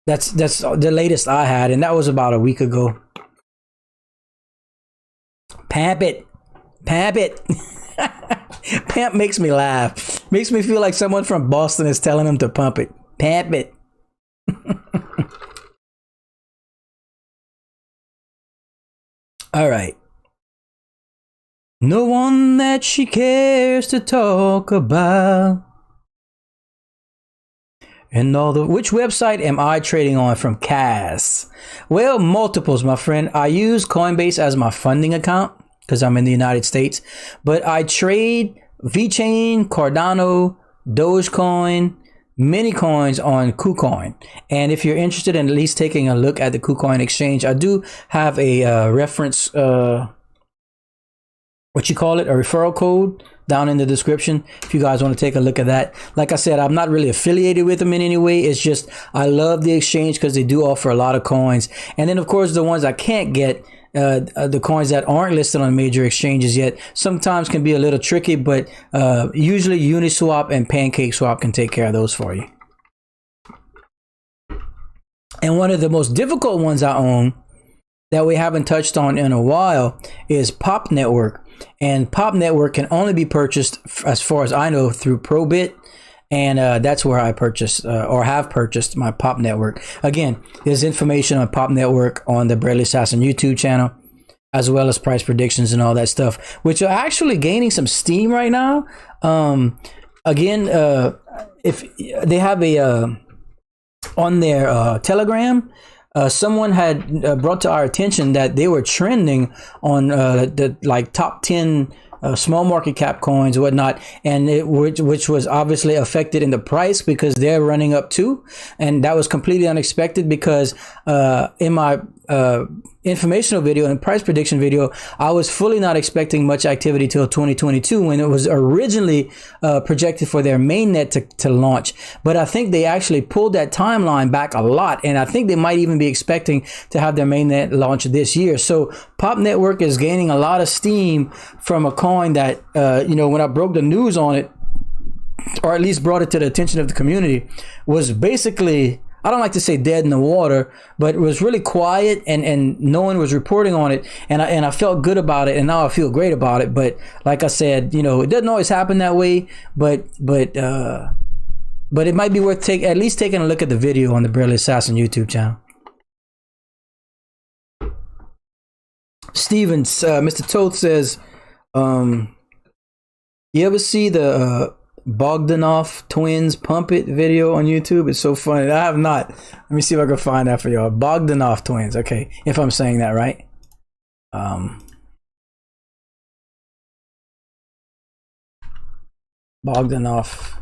that's the latest I had, and that was about a week ago. Pamp it. Pamp it. Pamp makes me laugh. Makes me feel like someone from Boston is telling them to pump it. Pamp it. All right. No one that she cares to talk about. And all the... Which website am I trading on from Cass? Well, multiples, my friend. I use Coinbase as my funding account because I'm in the United States. But I trade VeChain, Cardano, Dogecoin, many coins on KuCoin. And if you're interested in at least taking a look at the KuCoin exchange, I do have a reference, a referral code down in the description if you guys want to take a look at that. Like I said, I'm not really affiliated with them in any way. It's just I love the exchange because they do offer a lot of coins. And then of course the ones I can't get, the coins that aren't listed on major exchanges yet, sometimes can be a little tricky, but usually Uniswap and PancakeSwap can take care of those for you. And one of the most difficult ones I own that we haven't touched on in a while is Pop Network. And Pop Network can only be purchased, as far as I know, through Probit. And that's where I purchased or have purchased my Pop Network. Again, there's information on Pop Network on the Bradley Assassin YouTube channel, as well as price predictions and all that stuff, which are actually gaining some steam right now. Again, if they have a on their Telegram, someone had brought to our attention that they were trending on the like top 10 small market cap coins and whatnot, and which was obviously affected in the price because they're running up too. And that was completely unexpected because in my informational video and price prediction video, I was fully not expecting much activity till 2022 when it was originally projected for their mainnet to launch. But I think they actually pulled that timeline back a lot, and I think they might even be expecting to have their mainnet launch this year. So Pop Network is gaining a lot of steam from a coin that when I broke the news on it, or at least brought it to the attention of the community, was basically, I don't like to say dead in the water, but it was really quiet and no one was reporting on it. And I felt good about it, and now I feel great about it. But like I said, it doesn't always happen that way, but it might be worth at least taking a look at the video on the Bradley Assassin YouTube channel. Stevens, Mr. Toth says, you ever see the Bogdanov twins pump it video on YouTube? It's so funny. I have not. Let me see if I can find that for y'all. Bogdanov twins. Okay, if I'm saying that right. Bogdanov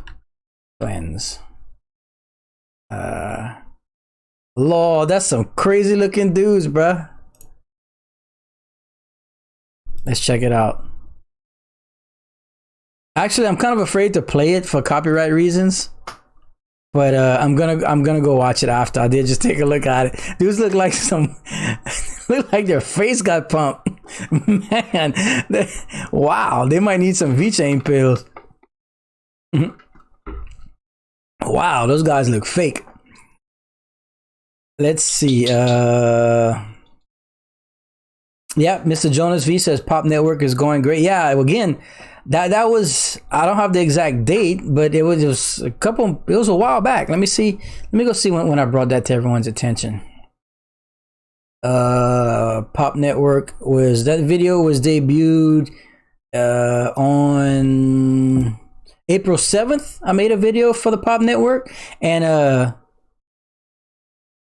twins. Lord, that's some crazy looking dudes, bruh. Let's check it out. Actually, I'm kind of afraid to play it for copyright reasons, but I'm gonna go watch it after. I did just take a look at it. Dudes look like look like their face got pumped. Man, wow, they might need some VeChain pills. Wow, those guys look fake. Let's see. Yeah, Mr. Jonas V says Pop Network is going great. Yeah, again, that was, I don't have the exact date, but it was a while back. Let me go see when I brought that to everyone's attention. Pop Network that video was debuted on April 7th, I made a video for the Pop Network, and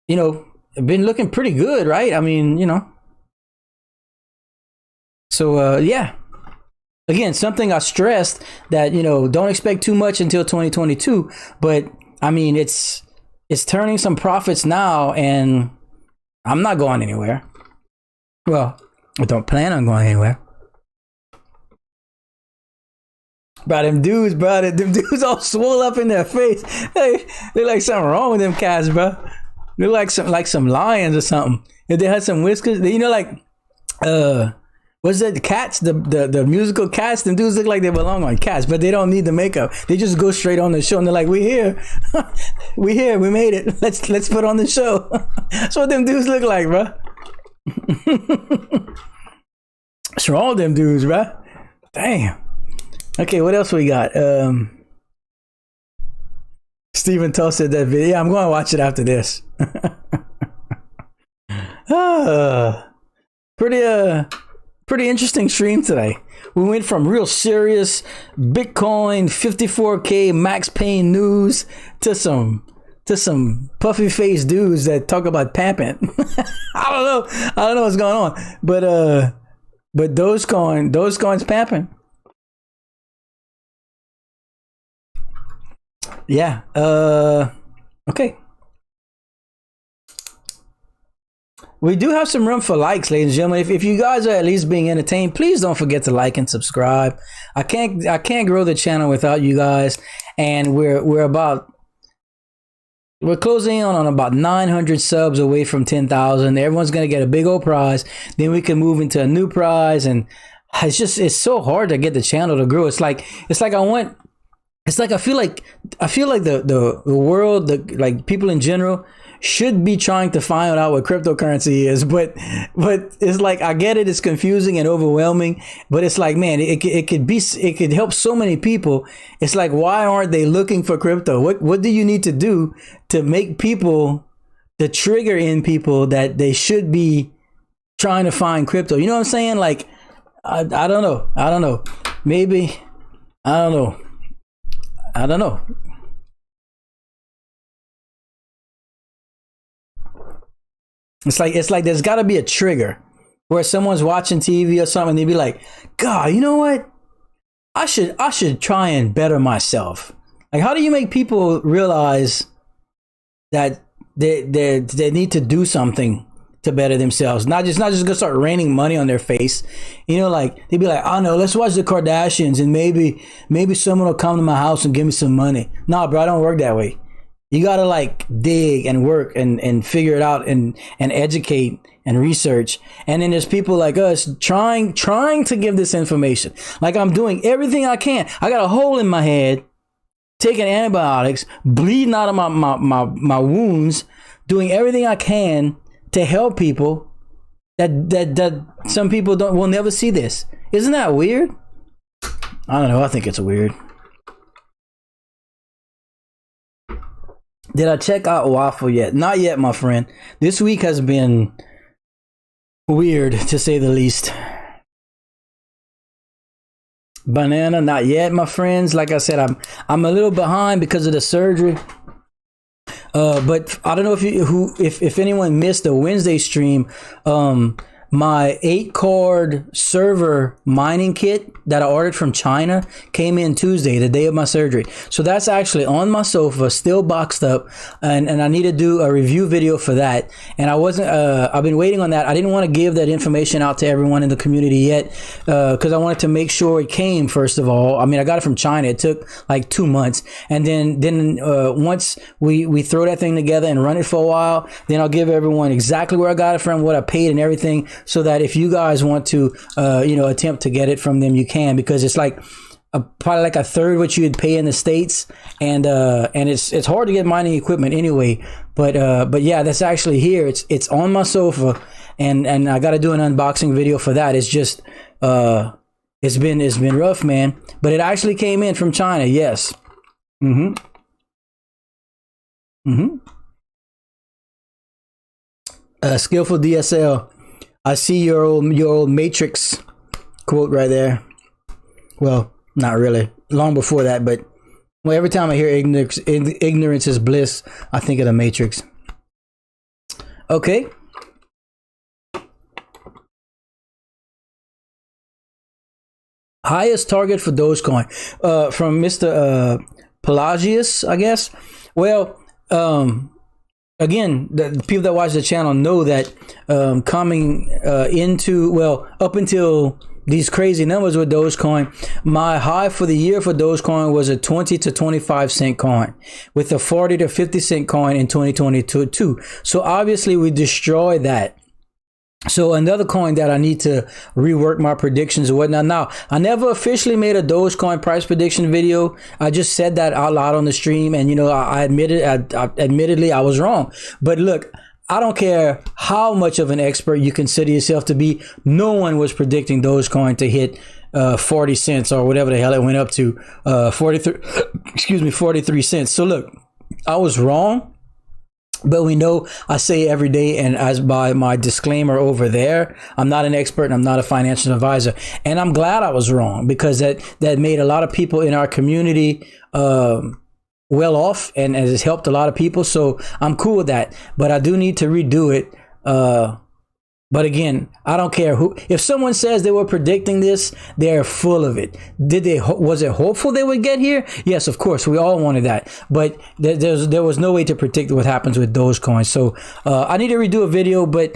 you know, been looking pretty good, right? I mean, you know. So yeah. Again, something I stressed that, you know, don't expect too much until 2022, but I mean, it's turning some profits now, and I'm not going anywhere. Well, I don't plan on going anywhere. Bro, them dudes all swole up in their face. They like something wrong with them cats, bro. They're like some lions or something. If they had some whiskers, you know, like what's that? The Cats, the musical Cats. Them dudes look like they belong on Cats, but they don't need the makeup. They just go straight on the show, and they're like, "We here, we here, we made it. Let's put on the show." That's what them dudes look like, bro. What's wrong with them dudes, bro? Damn. Okay, what else we got? Stephen toasted that video. Yeah, I'm going to watch it after this. Pretty interesting stream today. We went from real serious Bitcoin 54K max pain news to some puffy faced dudes that talk about pamping. I don't know what's going on, but Dogecoin's pamping. Yeah. Okay. We do have some room for likes, ladies and gentlemen. If you guys are at least being entertained, please don't forget to like and subscribe. I can't grow the channel without you guys, and we're closing in on about 900 subs away from 10,000. Everyone's gonna get a big old prize. Then we can move into a new prize, and it's so hard to get the channel to grow. I feel like the world, like people in general, should be trying to find out what cryptocurrency is, but it's like, I get it, it's confusing and overwhelming, but it's like, man, it could help so many people. It's like, why aren't they looking for crypto? What do you need to do to make people, to trigger in people that they should be trying to find crypto? You know what I'm saying? Like, I don't know. Maybe, I don't know. It's like there's got to be a trigger where someone's watching TV or something, and they be like, God, you know what? I should try and better myself. Like, how do you make people realize that they need to do something to better themselves? Not just gonna start raining money on their face. You know, like, they'd be like, I don't know, let's watch the Kardashians, and maybe someone will come to my house and give me some money. Nah, bro, I don't work that way. You gotta like dig and work and figure it out and educate and research. And then there's people like us trying to give this information. Like, I'm doing everything I can. I got a hole in my head, taking antibiotics, bleeding out of my wounds, doing everything I can to help people that some people will never see this. Isn't that weird? I don't know. I think it's weird. Did I check out Waffle yet? Not yet, my friend. This week has been weird, to say the least. Banana, not yet, my friends. Like I said, I'm a little behind because of the surgery. But I don't know if anyone missed the Wednesday stream. My 8-card server mining kit that I ordered from China came in Tuesday, the day of my surgery. So that's actually on my sofa, still boxed up, and I need to do a review video for that. And I've been waiting on that. I didn't want to give that information out to everyone in the community yet, because I wanted to make sure it came, first of all. I mean, I got it from China. It took like 2 months. And then once we throw that thing together and run it for a while, then I'll give everyone exactly where I got it from, what I paid and everything, so that if you guys want to, attempt to get it from them, you can, because it's like probably like a third what you'd pay in the States, and it's hard to get mining equipment anyway. But yeah, that's actually here. It's on my sofa, and I got to do an unboxing video for that. It's just it's been rough, man. But it actually came in from China. Yes. Skillful DSL. I see your old Matrix quote right there. Well, not really. Long before that, but well, every time I hear ignorance is bliss, I think of the Matrix. Okay. Highest target for Dogecoin, from Mr. Pelagius, I guess. Well, again, the people that watch the channel know that coming up until these crazy numbers with Dogecoin, my high for the year for Dogecoin was a 20 to 25 cent coin with a 40 to 50 cent coin in 2022. So obviously we destroyed that. So another coin that I need to rework my predictions and whatnot. Now, I never officially made a Dogecoin price prediction video. I just said that out loud on the stream, and admittedly I was wrong. But look, I don't care how much of an expert you consider yourself to be. No one was predicting Dogecoin to hit 40 cents or whatever the hell it went up to, 43 cents. So look, I was wrong. But we know, I say every day, and as by my disclaimer over there, I'm not an expert and I'm not a financial advisor. And I'm glad I was wrong, because that made a lot of people in our community well off, and has helped a lot of people. So I'm cool with that. But I do need to redo it. But again, I don't care who. If someone says they were predicting this, they're full of it. Was it hopeful they would get here? Yes, of course. We all wanted that. But there was no way to predict what happens with Dogecoin. So I need to redo a video. But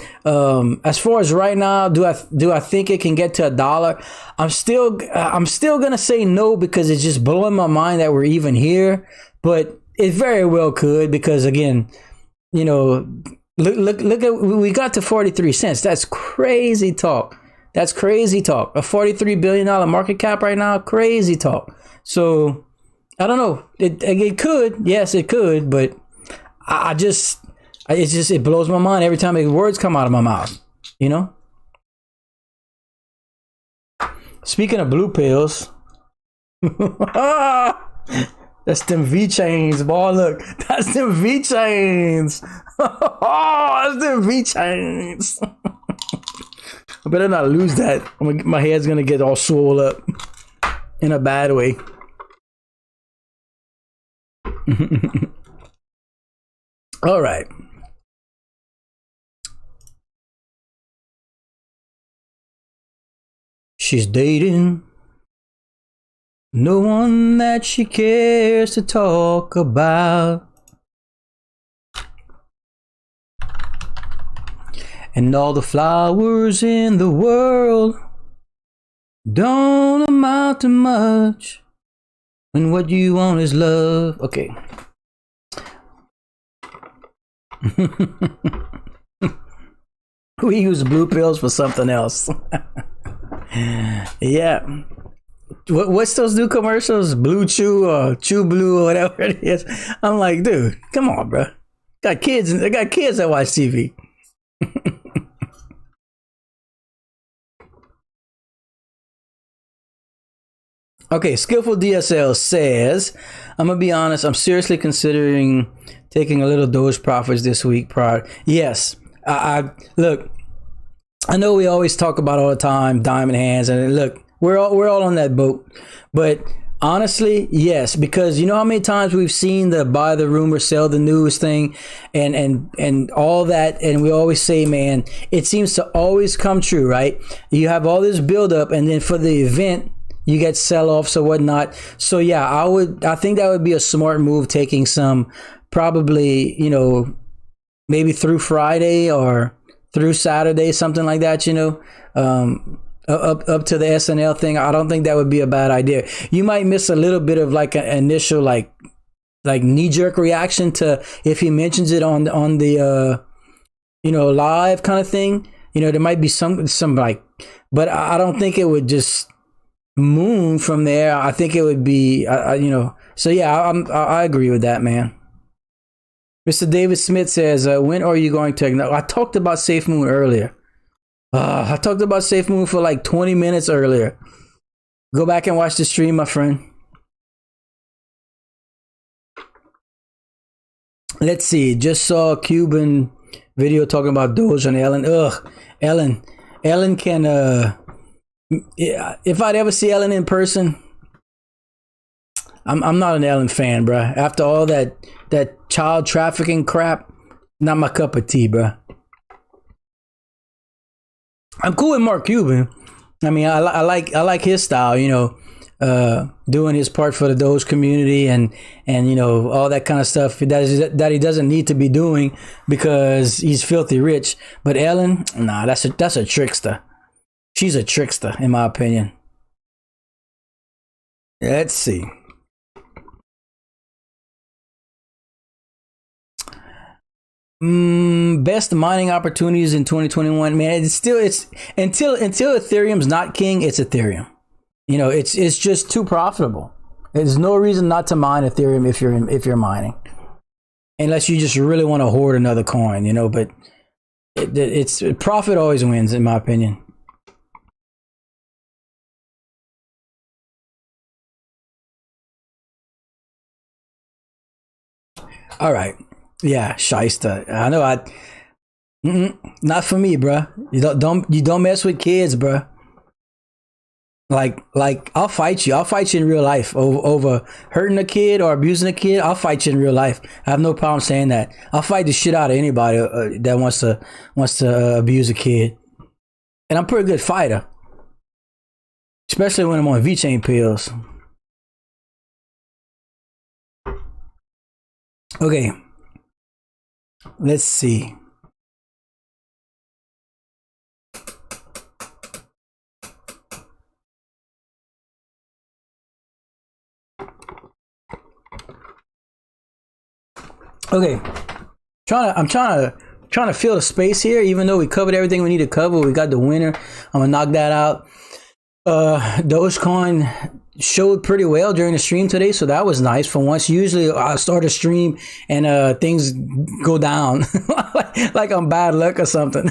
as far as right now, do I think it can get to $1? I'm still gonna say no, because it's just blowing my mind that we're even here. But it very well could, because again, Look at, we got to 43 cents. That's crazy talk. That's crazy talk. A $43 billion market cap right now. Crazy talk. So I don't know. It could. Yes, it could. But it blows my mind every time words come out of my mouth. Speaking of blue pills. That's them VeChains, boy. Look, that's them VeChains. Oh, that's them VeChains. I better not lose that. My head's gonna get all swole up in a bad way. All right. She's dating no one that she cares to talk about. And all the flowers in the world don't amount to much when what you want is love. Okay. We use blue pills for something else. Yeah. What's those new commercials? Blue Chew or Chew Blue or whatever it is. I'm like, dude, come on, bro. I got kids that watch TV. Okay, Skillful DSL says, I'm gonna be honest, I'm seriously considering taking a little Doge profits this week. Yes, I look, I know we always talk about all the time diamond hands, and look, we're all on that boat. But honestly, yes, because you know how many times we've seen the buy the rumor, sell the news thing, and all that, and we always say, man, it seems to always come true, right? You have all this buildup, and then for the event, you get sell-offs or whatnot. So yeah, I think that would be a smart move, taking some, probably, maybe through Friday or through Saturday, something like that, up to the SNL thing. I don't think that would be a bad idea. You might miss a little bit of like an initial like knee-jerk reaction to if he mentions it on the live kind of thing. There might be some like, but I don't think it would just moon from there. I think it would be so yeah, I agree with that, man. Mr. David Smith says, when are you going to I talked about SafeMoon earlier. I talked about SafeMoon for like 20 minutes earlier. Go back and watch the stream, my friend. Let's see. Just saw a Cuban video talking about Doge and Ellen. Ellen can Yeah, if I'd ever see Ellen in person, I'm not an Ellen fan, bruh. After all that child trafficking crap, not my cup of tea, bruh. I'm cool with Mark Cuban. I mean, I like his style, you know, doing his part for the Doge community and you know, all that kind of stuff that he doesn't need to be doing because he's filthy rich. But Ellen, nah, that's a trickster. She's a trickster, in my opinion. Let's see. Best mining opportunities in 2021. Man, it's until Ethereum's not king, it's Ethereum. You know, it's just too profitable. There's no reason not to mine Ethereum if you're mining, unless you just really want to hoard another coin. You know, but it's profit always wins, in my opinion. All right. Yeah, shyster. I know. Not for me, bruh. You don't mess with kids, bruh. Like I'll fight you. I'll fight you in real life over hurting a kid or abusing a kid. I'll fight you in real life. I have no problem saying that. I'll fight the shit out of anybody that wants to abuse a kid. And I'm a pretty good fighter, especially when I'm on VeChain pills. Okay. Let's see. Okay. I'm trying to fill the space here, even though we covered everything we need to cover. We got the winner. I'm gonna knock that out. Dogecoin showed pretty well during the stream today, so that was nice for once. Usually I start a stream and things go down like I'm bad luck or something.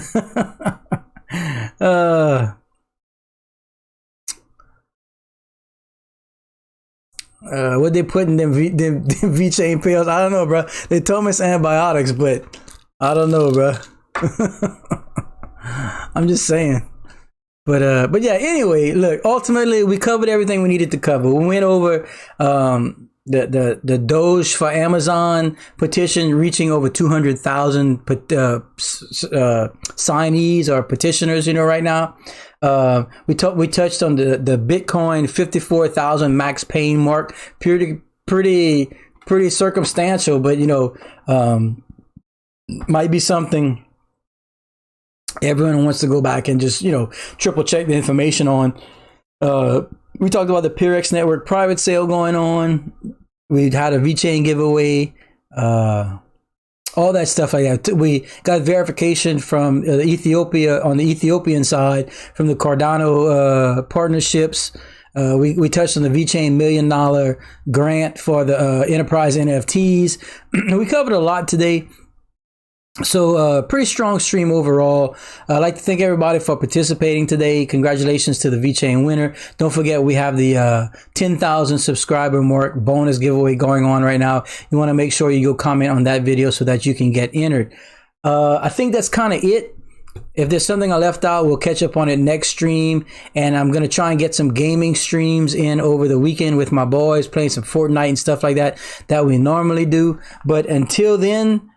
What they put in them VeChain pills? I don't know, bro. They told me it's antibiotics, but I don't know, bro. I'm just saying. But yeah, anyway, look, ultimately we covered everything we needed to cover. We went over the Doge for Amazon petition reaching over 200,000 signees or petitioners, you know, right now. We touched on the Bitcoin 54,000 max paying mark. Pretty circumstantial, but you know, might be something everyone wants to go back and just, you know, triple check the information on. We talked about the Purex network private sale going on. We had a VeChain giveaway, all that stuff like that. We got verification from Ethiopia on the Ethiopian side from the Cardano partnerships. We touched on the VeChain $1 million grant for the enterprise NFTs. We covered a lot today. So pretty strong stream overall. I'd like to thank everybody for participating today. Congratulations to the VeChain winner. Don't forget we have the 10,000 subscriber mark bonus giveaway going on right now. You want to make sure you go comment on that video so that you can get entered. I think that's kind of it. If there's something I left out, we'll catch up on it next stream. And I'm going to try and get some gaming streams in over the weekend with my boys, playing some Fortnite and stuff like that we normally do. But until then,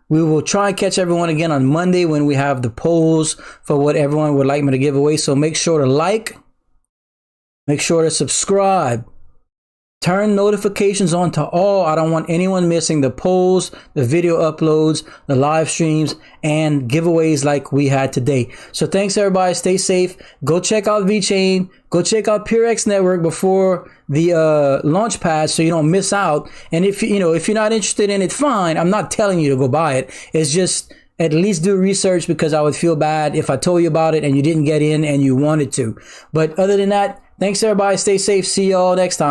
we will try and catch everyone again on Monday when we have the polls for what everyone would like me to give away. So make sure to like, make sure to subscribe, turn notifications on to all. I don't want anyone missing the polls, the video uploads, the live streams, and giveaways like we had today. So thanks everybody. Stay safe. Go check out VeChain. Go check out Purex Network before the launch pad so you don't miss out. And if you're not interested in it, fine. I'm not telling you to go buy it. It's just at least do research, because I would feel bad if I told you about it and you didn't get in and you wanted to. But other than that, thanks everybody. Stay safe. See you all next time.